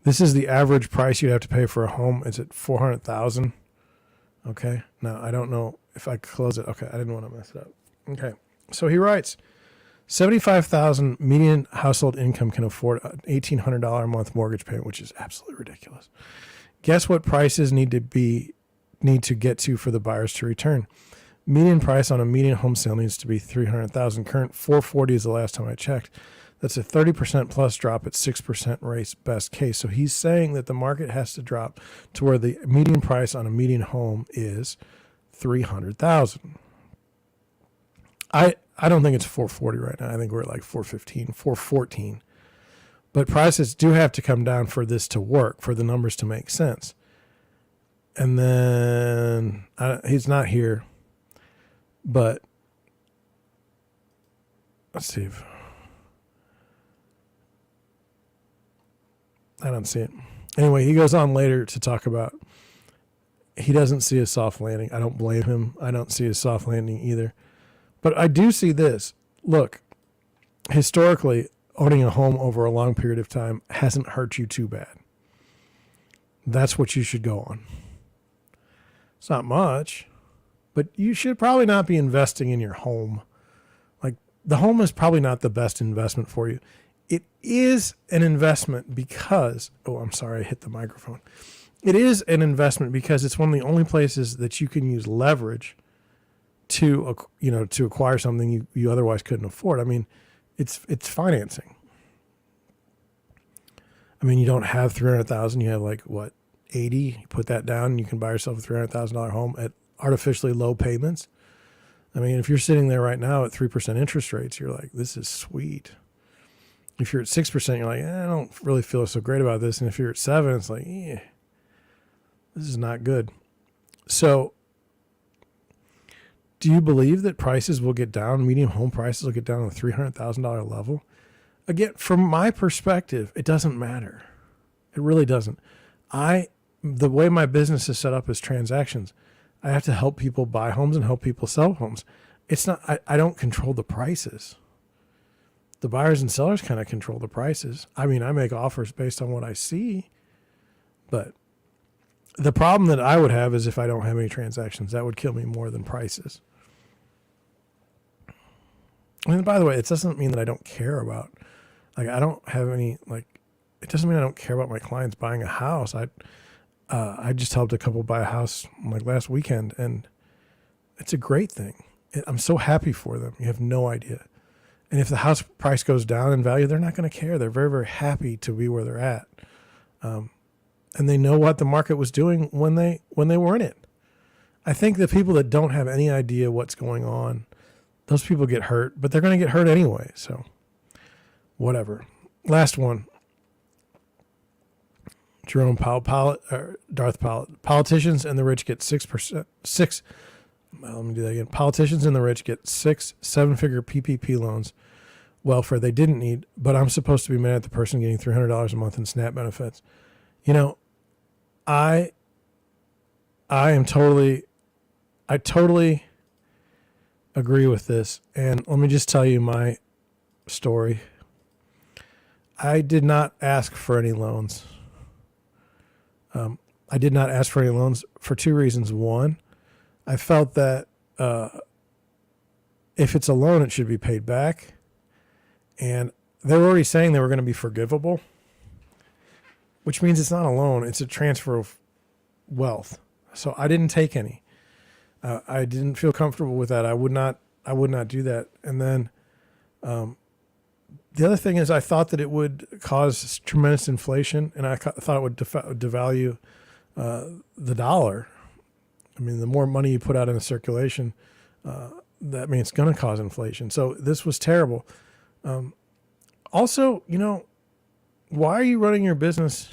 This is the average price you'd have to pay for a home. It's at $400,000. Okay. Now, I don't know if I close it. Okay, I didn't want to mess it up. Okay. So he writes, 75,000 median household income can afford an $1,800 a month mortgage payment, which is absolutely ridiculous. Guess what prices need to get to for the buyers to return? Median price on a median home sale needs to be $300,000. Current $440 is the last time I checked. That's a 30% plus drop at 6% rates best case. So he's saying that the market has to drop to where the median price on a median home is $300,000. I don't think it's 440 right now. I think we're at like 415, 414. But prices do have to come down for this to work, for the numbers to make sense. And then he's not here, but let's see if I don't see it. Anyway, he goes on later to talk about he doesn't see a soft landing. I don't blame him. I don't see a soft landing either. But I do see this. Look, historically, owning a home over a long period of time hasn't hurt you too bad. That's what you should go on. It's not much, but you should probably not be investing in your home. Like, the home is probably not the best investment for you. It is an investment because, I'm sorry, I hit the microphone. It is an investment because it's one of the only places that you can use leverage to acquire something you otherwise couldn't afford. I mean, it's financing. I mean, you don't have $300,000. You have like what, 80? You put that down, and you can buy yourself a $300,000 home at artificially low payments. I mean, if you're sitting there right now at 3% interest rates, you're like, this is sweet. If you're at 6%, you're like, I don't really feel so great about this. And if you're at 7%, it's like, this is not good. So, do you believe that prices will get down, median home prices will get down to the $300,000 level? Again, from my perspective, it doesn't matter. It really doesn't. The way my business is set up is transactions. I have to help people buy homes and help people sell homes. It's not, I don't control the prices. The buyers and sellers kind of control the prices. I mean, I make offers based on what I see, but the problem that I would have is if I don't have any transactions, that would kill me more than prices. And by the way, it doesn't mean that I don't care about, I don't have any, it doesn't mean I don't care about my clients buying a house. I just helped a couple buy a house last weekend, and It's a great thing. I'm so happy for them. You have no idea. And if the house price goes down in value, they're not going to care. They're very, very happy to be where they're at. And they know what the market was doing when they were in it. I think the people that don't have any idea what's going on, those people get hurt, but they're going to get hurt anyway. So whatever. Last one. Jerome Powell, Darth Powell. Politicians and the rich get 6%. Let me do that again. Politicians and the rich get 7-figure PPP loans. Welfare they didn't need, but I'm supposed to be mad at the person getting $300 a month in SNAP benefits. You know, I totally agree with this. And let me just tell you my story. I did not ask for any loans. I did not ask for any loans for two reasons. One, I felt that if it's a loan, it should be paid back. And they were already saying they were going to be forgivable, which means it's not a loan. It's a transfer of wealth. So I didn't take any. I didn't feel comfortable with that. I would not do that. And then the other thing is I thought that it would cause tremendous inflation, and I thought it would devalue the dollar. I mean, the more money you put out in the circulation, that means it's going to cause inflation. So this was terrible. Also, you know, why are you running your business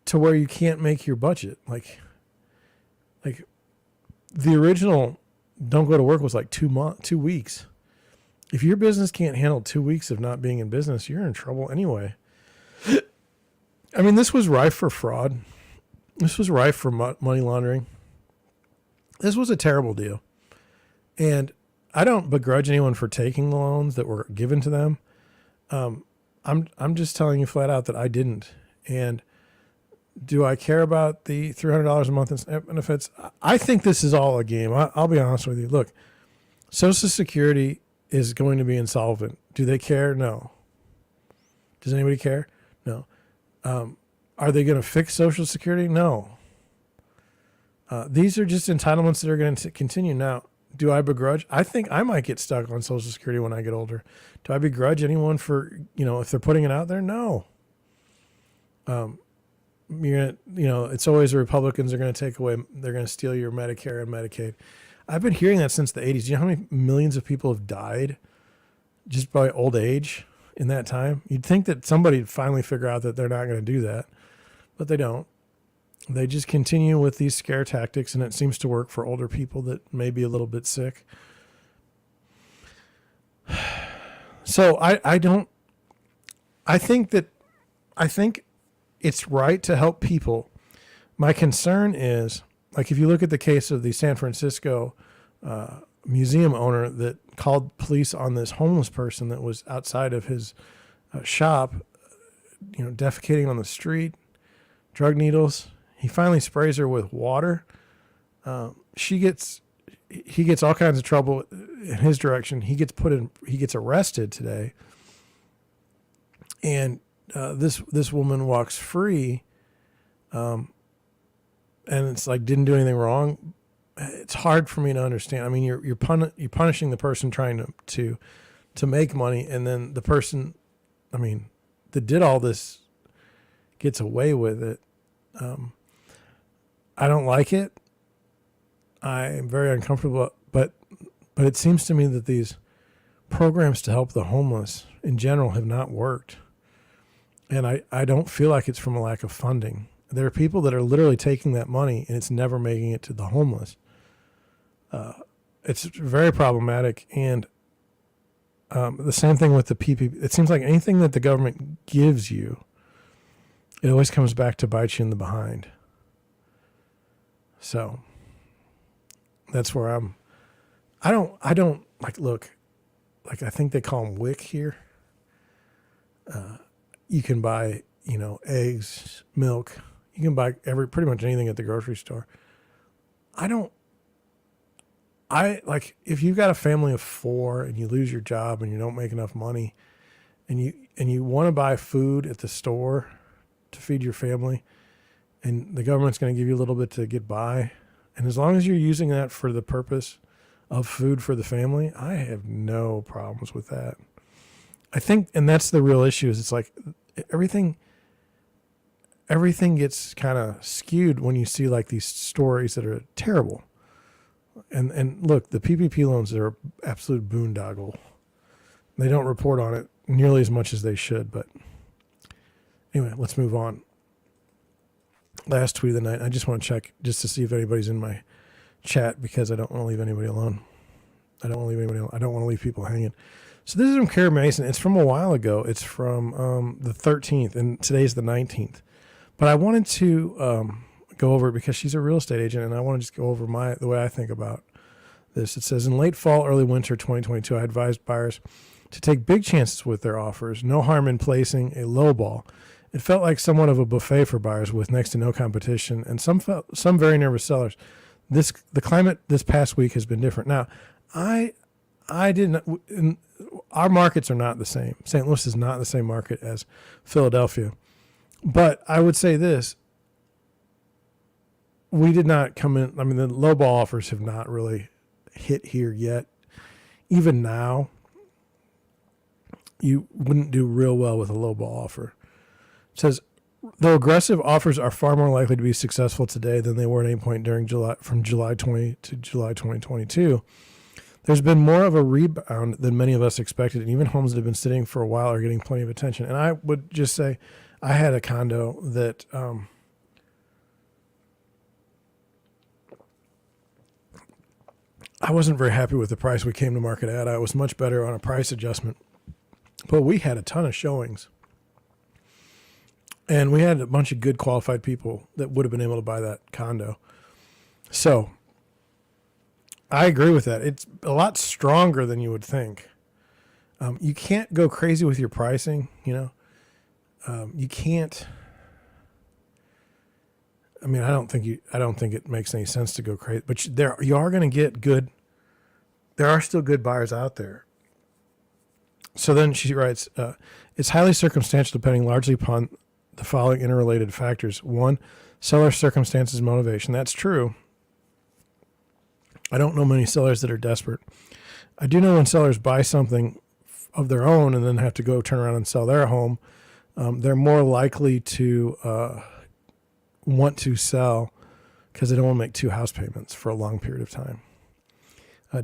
to where you can't make your budget? Like the original don't go to work was like 2 weeks. If your business can't handle 2 weeks of not being in business, you're in trouble anyway. I mean, this was rife for fraud. This was rife for money laundering. This was a terrible deal. And I don't begrudge anyone for taking the loans that were given to them. I'm just telling you flat out that I didn't. And do I care about the $300 a month in SNAP benefits? I think this is all a game. I'll be honest with you. Look, Social Security is going to be insolvent. Do they care? No. Does anybody care? No. Are they going to fix Social Security? No. These are just entitlements that are going to continue. Now, do I begrudge? I think I might get stuck on Social Security when I get older. Do I begrudge anyone for, if they're putting it out there? No. It's always the Republicans are going to take away, they're going to steal your Medicare and Medicaid. I've been hearing that since the 80s. Do you know how many millions of people have died just by old age in that time? You'd think that somebody would finally figure out that they're not going to do that, but they don't. They just continue with these scare tactics, and it seems to work for older people that may be a little bit sick. So I think it's right to help people. My concern is, like, if you look at the case of the San Francisco museum owner that called police on this homeless person that was outside of his shop, defecating on the street, drug needles. He finally sprays her with water. He gets all kinds of trouble in his direction. He gets arrested today. And this woman walks free. And it's like, didn't do anything wrong. It's hard for me to understand. I mean, you're punishing the person trying to make money, and then the person, that did all this gets away with it. I don't like it. I am very uncomfortable, but it seems to me that these programs to help the homeless in general have not worked. And I don't feel like it's from a lack of funding. There are people that are literally taking that money and it's never making it to the homeless. It's very problematic. And the same thing with the PPP. It seems like anything that the government gives you, it always comes back to bite you in the behind. So that's where I don't look, like, I think they call them WIC here. You can buy, eggs, milk. You can buy pretty much anything at the grocery store. If you've got a family of 4 and you lose your job and you don't make enough money and you want to buy food at the store to feed your family, and the government's going to give you a little bit to get by, And as long as you're using that for the purpose of food for the family, I have no problems with that. I think, and that's the real issue, is it's like everything gets kind of skewed when you see like these stories that are terrible. And look, the PPP loans are absolute boondoggle. They don't report on it nearly as much as they should. But anyway, let's move on. Last tweet of the night. I just want to check just to see if anybody's in my chat, because I don't want to leave anybody alone. I don't want to leave people hanging. So this is from Kara Mason. It's from a while ago. It's from the 13th, and today's the 19th. But I wanted to go over it because she's a real estate agent, and I want to just go over the way I think about this. It says, in late fall, early winter 2022, I advised buyers to take big chances with their offers. No harm in placing a low ball. It felt like somewhat of a buffet for buyers with next to no competition, and some very nervous sellers. The climate this past week has been different. Now, our markets are not the same. St. Louis is not the same market as Philadelphia. But I would say this, we did not come in. I mean, the low ball offers have not really hit here yet. Even now, you wouldn't do real well with a low ball offer. It says, though aggressive offers are far more likely to be successful today than they were at any point during from July 20 to July 2022, there's been more of a rebound than many of us expected, and even homes that have been sitting for a while are getting plenty of attention. And I would just say, I had a condo that I wasn't very happy with the price we came to market at. I was much better on a price adjustment, but we had a ton of showings. And we had a bunch of good qualified people that would have been able to buy that condo. So I agree with that. It's a lot stronger than you would think. You can't go crazy with your pricing, you know. You can't. I mean, I don't think it makes any sense to go crazy. But you are going to get good. There are still good buyers out there. So then she writes, it's highly circumstantial, depending largely upon the following interrelated factors. 1, seller circumstances, motivation. That's true. I don't know many sellers that are desperate. I do know when sellers buy something of their own and then have to go turn around and sell their home, they're more likely to want to sell because they don't want to make 2 house payments for a long period of time.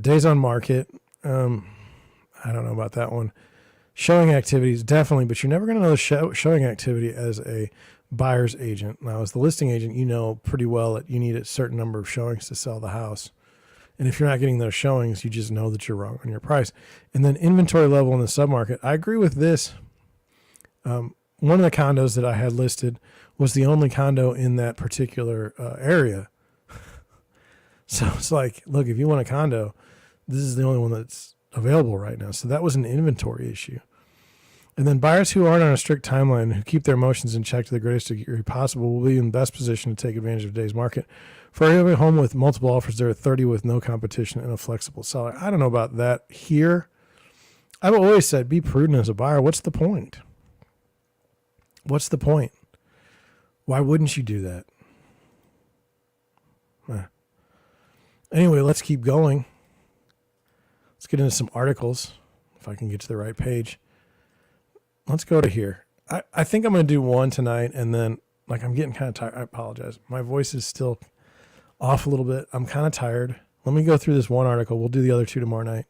Days on market. I don't know about that one. Showing activities, definitely, but you're never going to know the showing activity as a buyer's agent. Now, as the listing agent, you know pretty well that you need a certain number of showings to sell the house. And if you're not getting those showings, you just know that you're wrong on your price. And then inventory level in the submarket. I agree with this. One of the condos that I had listed was the only condo in that particular area. So it's like, look, if you want a condo, this is the only one that's available right now. So that was an inventory issue. And then buyers who aren't on a strict timeline, who keep their emotions in check to the greatest degree possible, will be in the best position to take advantage of today's market. For every home with multiple offers, there are 30 with no competition and a flexible seller. I don't know about that here. I've always said, be prudent as a buyer. What's the point? What's the point? Why wouldn't you do that? Anyway, let's keep going. Let's get into some articles, if I can get to the right page. Let's go to here. I think I'm going to do one tonight, and then, like, I'm getting kind of tired. I apologize. My voice is still off a little bit. I'm kind of tired. Let me go through this one article. We'll do the other 2 tomorrow night.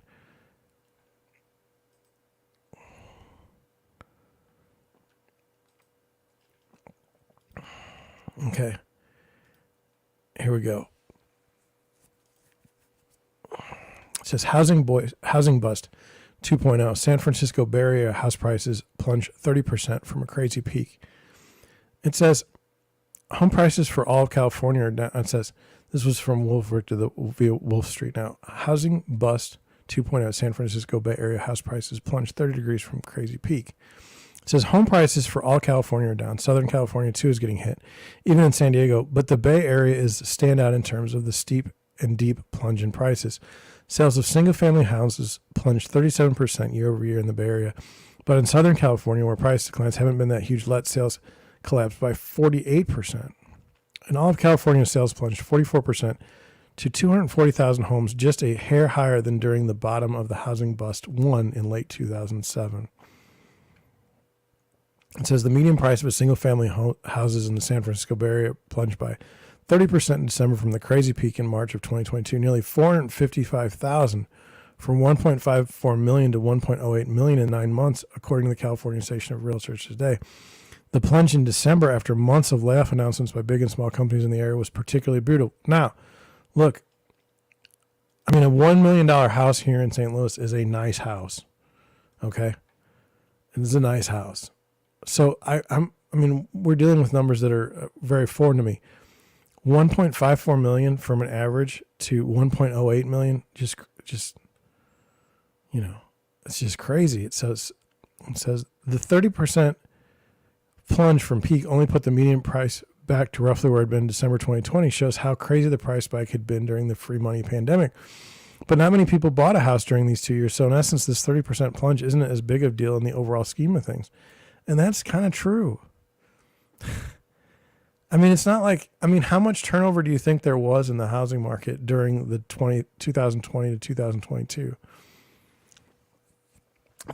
Okay. Here we go. It says housing bust 2.0. San Francisco Bay Area house prices plunge 30% from a crazy peak. It says home prices for all of California are down. It says this was from via Wolf Street. Now, housing bust 2.0. San Francisco Bay Area house prices plunge 30 degrees from crazy peak. It says home prices for all California are down. Southern California too is getting hit, even in San Diego. But the Bay Area is standout in terms of the steep and deep plunge in prices. Sales of single-family houses plunged 37% year over year in the Bay Area. But in Southern California, where price declines haven't been that huge, let sales collapsed by 48%. In all of California, sales plunged 44%, to 240,000 homes, just a hair higher than during the bottom of the housing bust one in late 2007. It says the median price of a single-family houses in the San Francisco Bay Area plunged by 30% in December from the crazy peak in March of 2022, nearly 455,000 from 1.54 million to 1.08 million in 9 months, according to the California Station of Realtor today. The plunge in December after months of layoff announcements by big and small companies in the area was particularly brutal. Now, look, I mean, a $1 million house here in St. Louis is a nice house, okay? It is a nice house. So, I mean, we're dealing with numbers that are very foreign to me. 1.54 million from an average to 1.08 million, just you know, it's just crazy. It says the 30% plunge from peak only put the median price back to roughly where it had been in December 2020, shows how crazy the price spike had been during the free money pandemic. But not many people bought a house during these 2 years. So in essence, this 30% plunge isn't as big of a deal in the overall scheme of things. And that's kind of true. I mean, it's not like, I mean, how much turnover do you think there was in the housing market during the 2020 to 2022?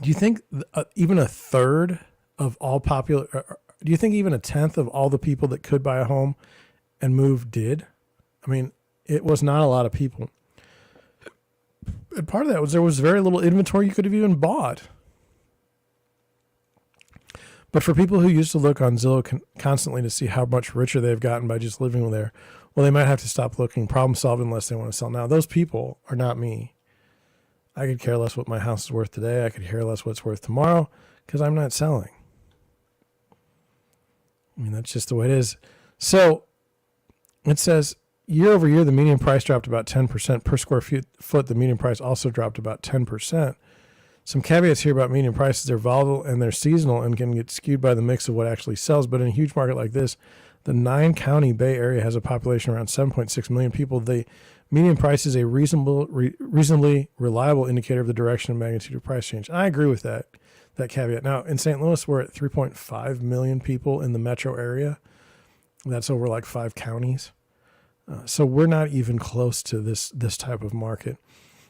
Do you think even a third of all do you think even a tenth of all the people that could buy a home and move did? I mean, it was not a lot of people. And part of that was there was very little inventory you could have even bought. But for people who used to look on Zillow constantly to see how much richer they've gotten by just living there, well, they might have to stop looking, problem solved, unless they want to sell. Now, those people are not me. I could care less what my house is worth today. I could care less what it's worth tomorrow because I'm not selling. I mean, that's just the way it is. So it says year over year, the median price dropped about 10%. Per square foot, the median price also dropped about 10%. Some caveats here about median prices. They're volatile and they're seasonal and can get skewed by the mix of what actually sells. But in a huge market like this, the 9-county Bay Area has a population around 7.6 million people. The median price is a reasonably reliable indicator of the direction and magnitude of price change. I agree with that caveat. Now, in St. Louis, we're at 3.5 million people in the metro area. That's over like 5 counties. So we're not even close to this type of market.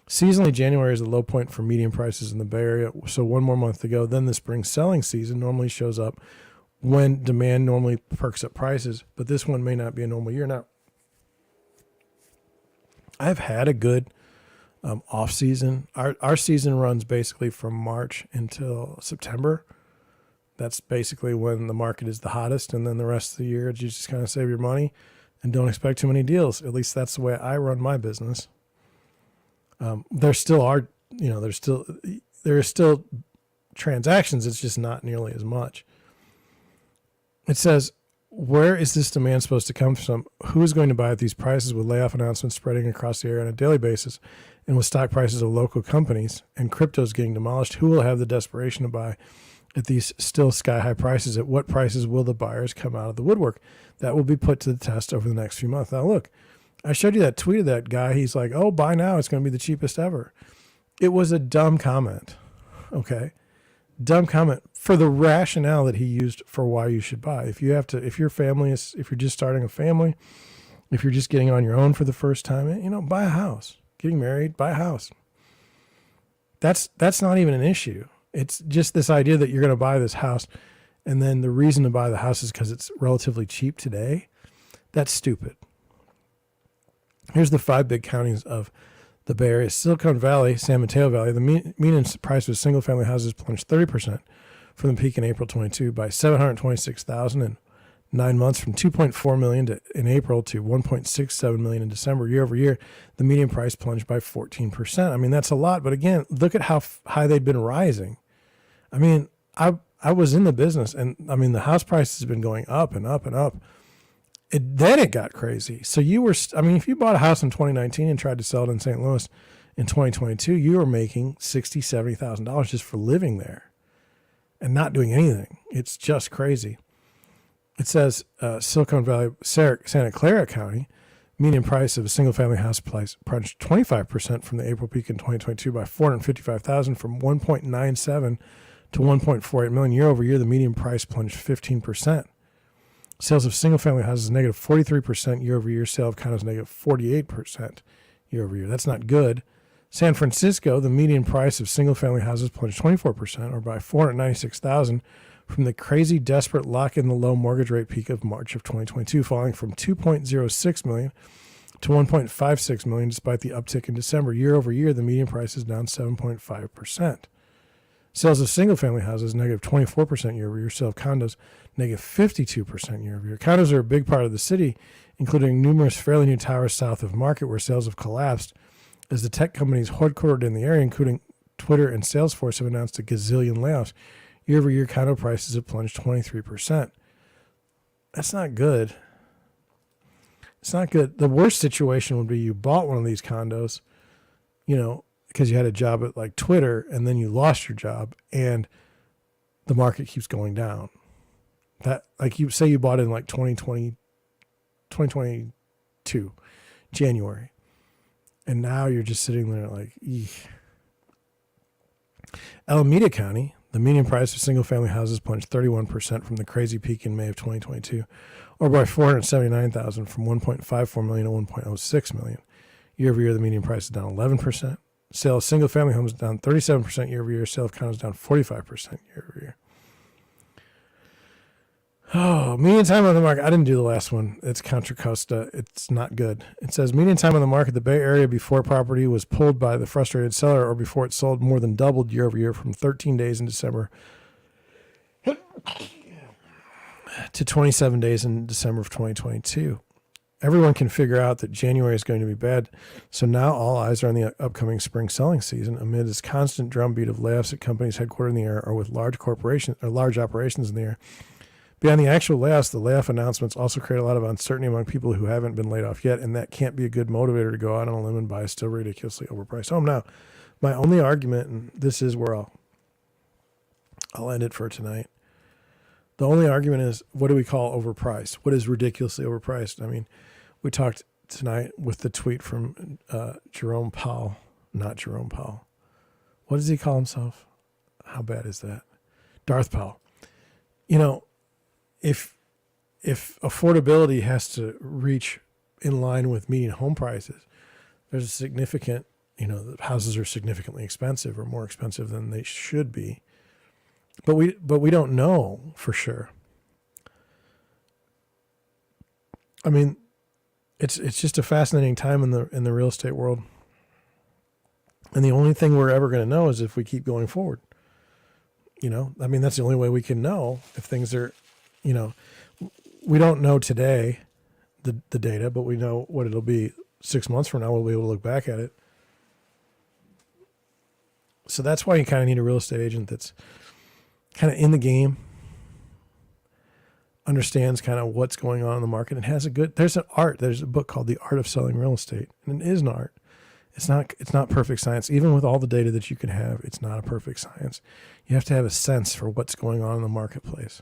Seasonally, January is the low point for median prices in the Bay Area. So one more month to go. Then the spring selling season normally shows up when demand normally perks up prices. But this one may not be a normal year. Now, I've had a good off season. Our season runs basically from March until September. That's basically when the market is the hottest. And then the rest of the year, you just kind of save your money and don't expect too many deals. At least that's the way I run my business. There still are, there are still transactions. It's just not nearly as much. It says, where is this demand supposed to come from? Who is going to buy at these prices with layoff announcements spreading across the area on a daily basis and with stock prices of local companies and cryptos getting demolished? Who will have the desperation to buy at these still sky-high prices? At what prices will the buyers come out of the woodwork? That will be put to the test over the next few months. Now, look, I showed you that tweet of that guy. He's like, oh, buy now. It's going to be the cheapest ever. It was a dumb comment, okay? Dumb comment for the rationale that he used for why you should buy. If you're just starting a family, if you're just getting on your own for the first time, buy a house. Getting married, buy a house. That's not even an issue. It's just this idea that you're going to buy this house, and then the reason to buy the house is because it's relatively cheap today. That's stupid. Here's the 5 big counties of the Bay Area. Silicon Valley, San Mateo Valley, the median price of single-family houses plunged 30% from the peak in April 22 by 726,000 in 9 months, from 2.4 million in April to 1.67 million in December. Year over year, the median price plunged by 14%. I mean, that's a lot, but again, look at how high they've been rising. I mean, I was in the business, and I mean, the house prices have been going up and up and up. Then it got crazy. So if you bought a house in 2019 and tried to sell it in St. Louis in 2022, you were making $60,000, $70,000 just for living there and not doing anything. It's just crazy. It says Silicon Valley, Santa Clara County, median price of a single-family house price plunged 25% from the April peak in 2022 by 455,000 from 1.97 to 1.48 million. Year over year, the median price plunged 15%. Sales of single-family houses negative 43% year over year. Sale of condos negative 48% year over year. That's not good. San Francisco, the median price of single-family houses plunged 24%, or by $496,000, from the crazy, desperate lock-in-the-low mortgage rate peak of March of 2022, falling from $2.06 million to $1.56 million, despite the uptick in December. Year over year, the median price is down 7.5%. Sales of single-family houses negative 24% year over year. Sale of condos negative 52% year over year. Condos are a big part of the city, including numerous fairly new towers south of Market, where sales have collapsed as the tech companies headquartered in the area, including Twitter and Salesforce, have announced a gazillion layoffs. Year over year, condo prices have plunged 23%. That's not good. It's not good. The worst situation would be you bought one of these condos, because you had a job at like Twitter, and then you lost your job and the market keeps going down. That, like, you say you bought it in like 2022, January. And now you're just sitting there like, eek. Alameda County, the median price of single-family houses plunged 31% from the crazy peak in May of 2022, or by $479,000, from $1.54 million to $1.06 million. Year over year, the median price is down 11%. Sale of single-family homes down 37% year over year. Sale of condos down 45% year over year. Oh, median time on the market. I didn't do the last one. It's Contra Costa. It's not good. It says median time on the market, the Bay Area before property was pulled by the frustrated seller or before it sold, more than doubled year over year, from 13 days in December to 27 days in December of 2022. Everyone can figure out that January is going to be bad, so now all eyes are on the upcoming spring selling season amid this constant drumbeat of layoffs at companies headquartered in the area or with large corporations or large operations in the area. Beyond the actual layoffs, the layoff announcements also create a lot of uncertainty among people who haven't been laid off yet, and that can't be a good motivator to go out on a limb and buy a still ridiculously overpriced home. Now, my only argument, and this is where I'll end it for tonight. The only argument is, what do we call overpriced? What is ridiculously overpriced? I mean, we talked tonight with the tweet from Jerome Powell, not Jerome Powell. What does he call himself? How bad is that? Darth Powell. If affordability has to reach in line with median home prices, there's a significant, the houses are significantly expensive or more expensive than they should be. But we don't know for sure. I mean, it's just a fascinating time in the real estate world. And the only thing we're ever going to know is if we keep going forward. That's the only way we can know if things are, we don't know today the data, but we know what it'll be 6 months from now. We'll be able to look back at it. So that's why you kind of need a real estate agent that's kind of in the game, understands kind of what's going on in the market, and has there's a book called The Art of Selling Real Estate, and it is an art. It's not perfect science. Even with all the data that you can have, it's not a perfect science. You have to have a sense for what's going on in the marketplace.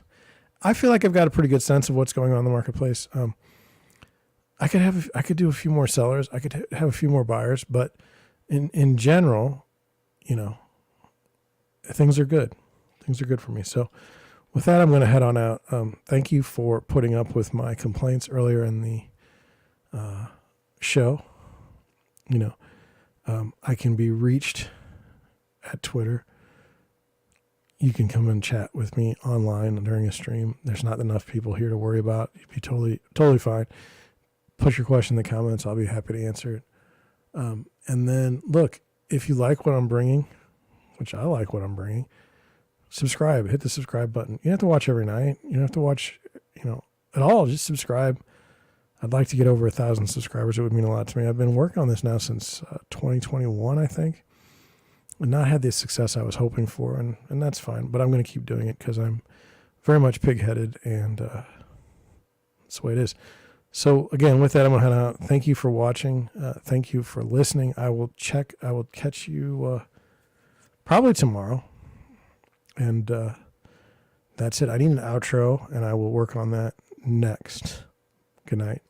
I feel like I've got a pretty good sense of what's going on in the marketplace. I could do a few more sellers. I could have a few more buyers, but in general, things are good. Things are good for me. So with that, I'm going to head on out. Thank you for putting up with my complaints earlier in the show. I can be reached at Twitter. You can come and chat with me online during a stream. There's not enough people here to worry about. You'd be totally fine. Put your question in the comments. I'll be happy to answer it. And then, look, if you like what I'm bringing, which I like what I'm bringing, subscribe. Hit the subscribe button. You don't have to watch every night. You don't have to watch, at all. Just subscribe. I'd like to get over 1,000 subscribers. It would mean a lot to me. I've been working on this now since 2021, I think. And not had the success I was hoping for, and that's fine. But I'm going to keep doing it because I'm very much pig-headed, and that's the way it is. So, again, with that, I'm going to head out. Thank you for watching. Thank you for listening. I will catch you probably tomorrow. And that's it. I need an outro, and I will work on that next. Good night.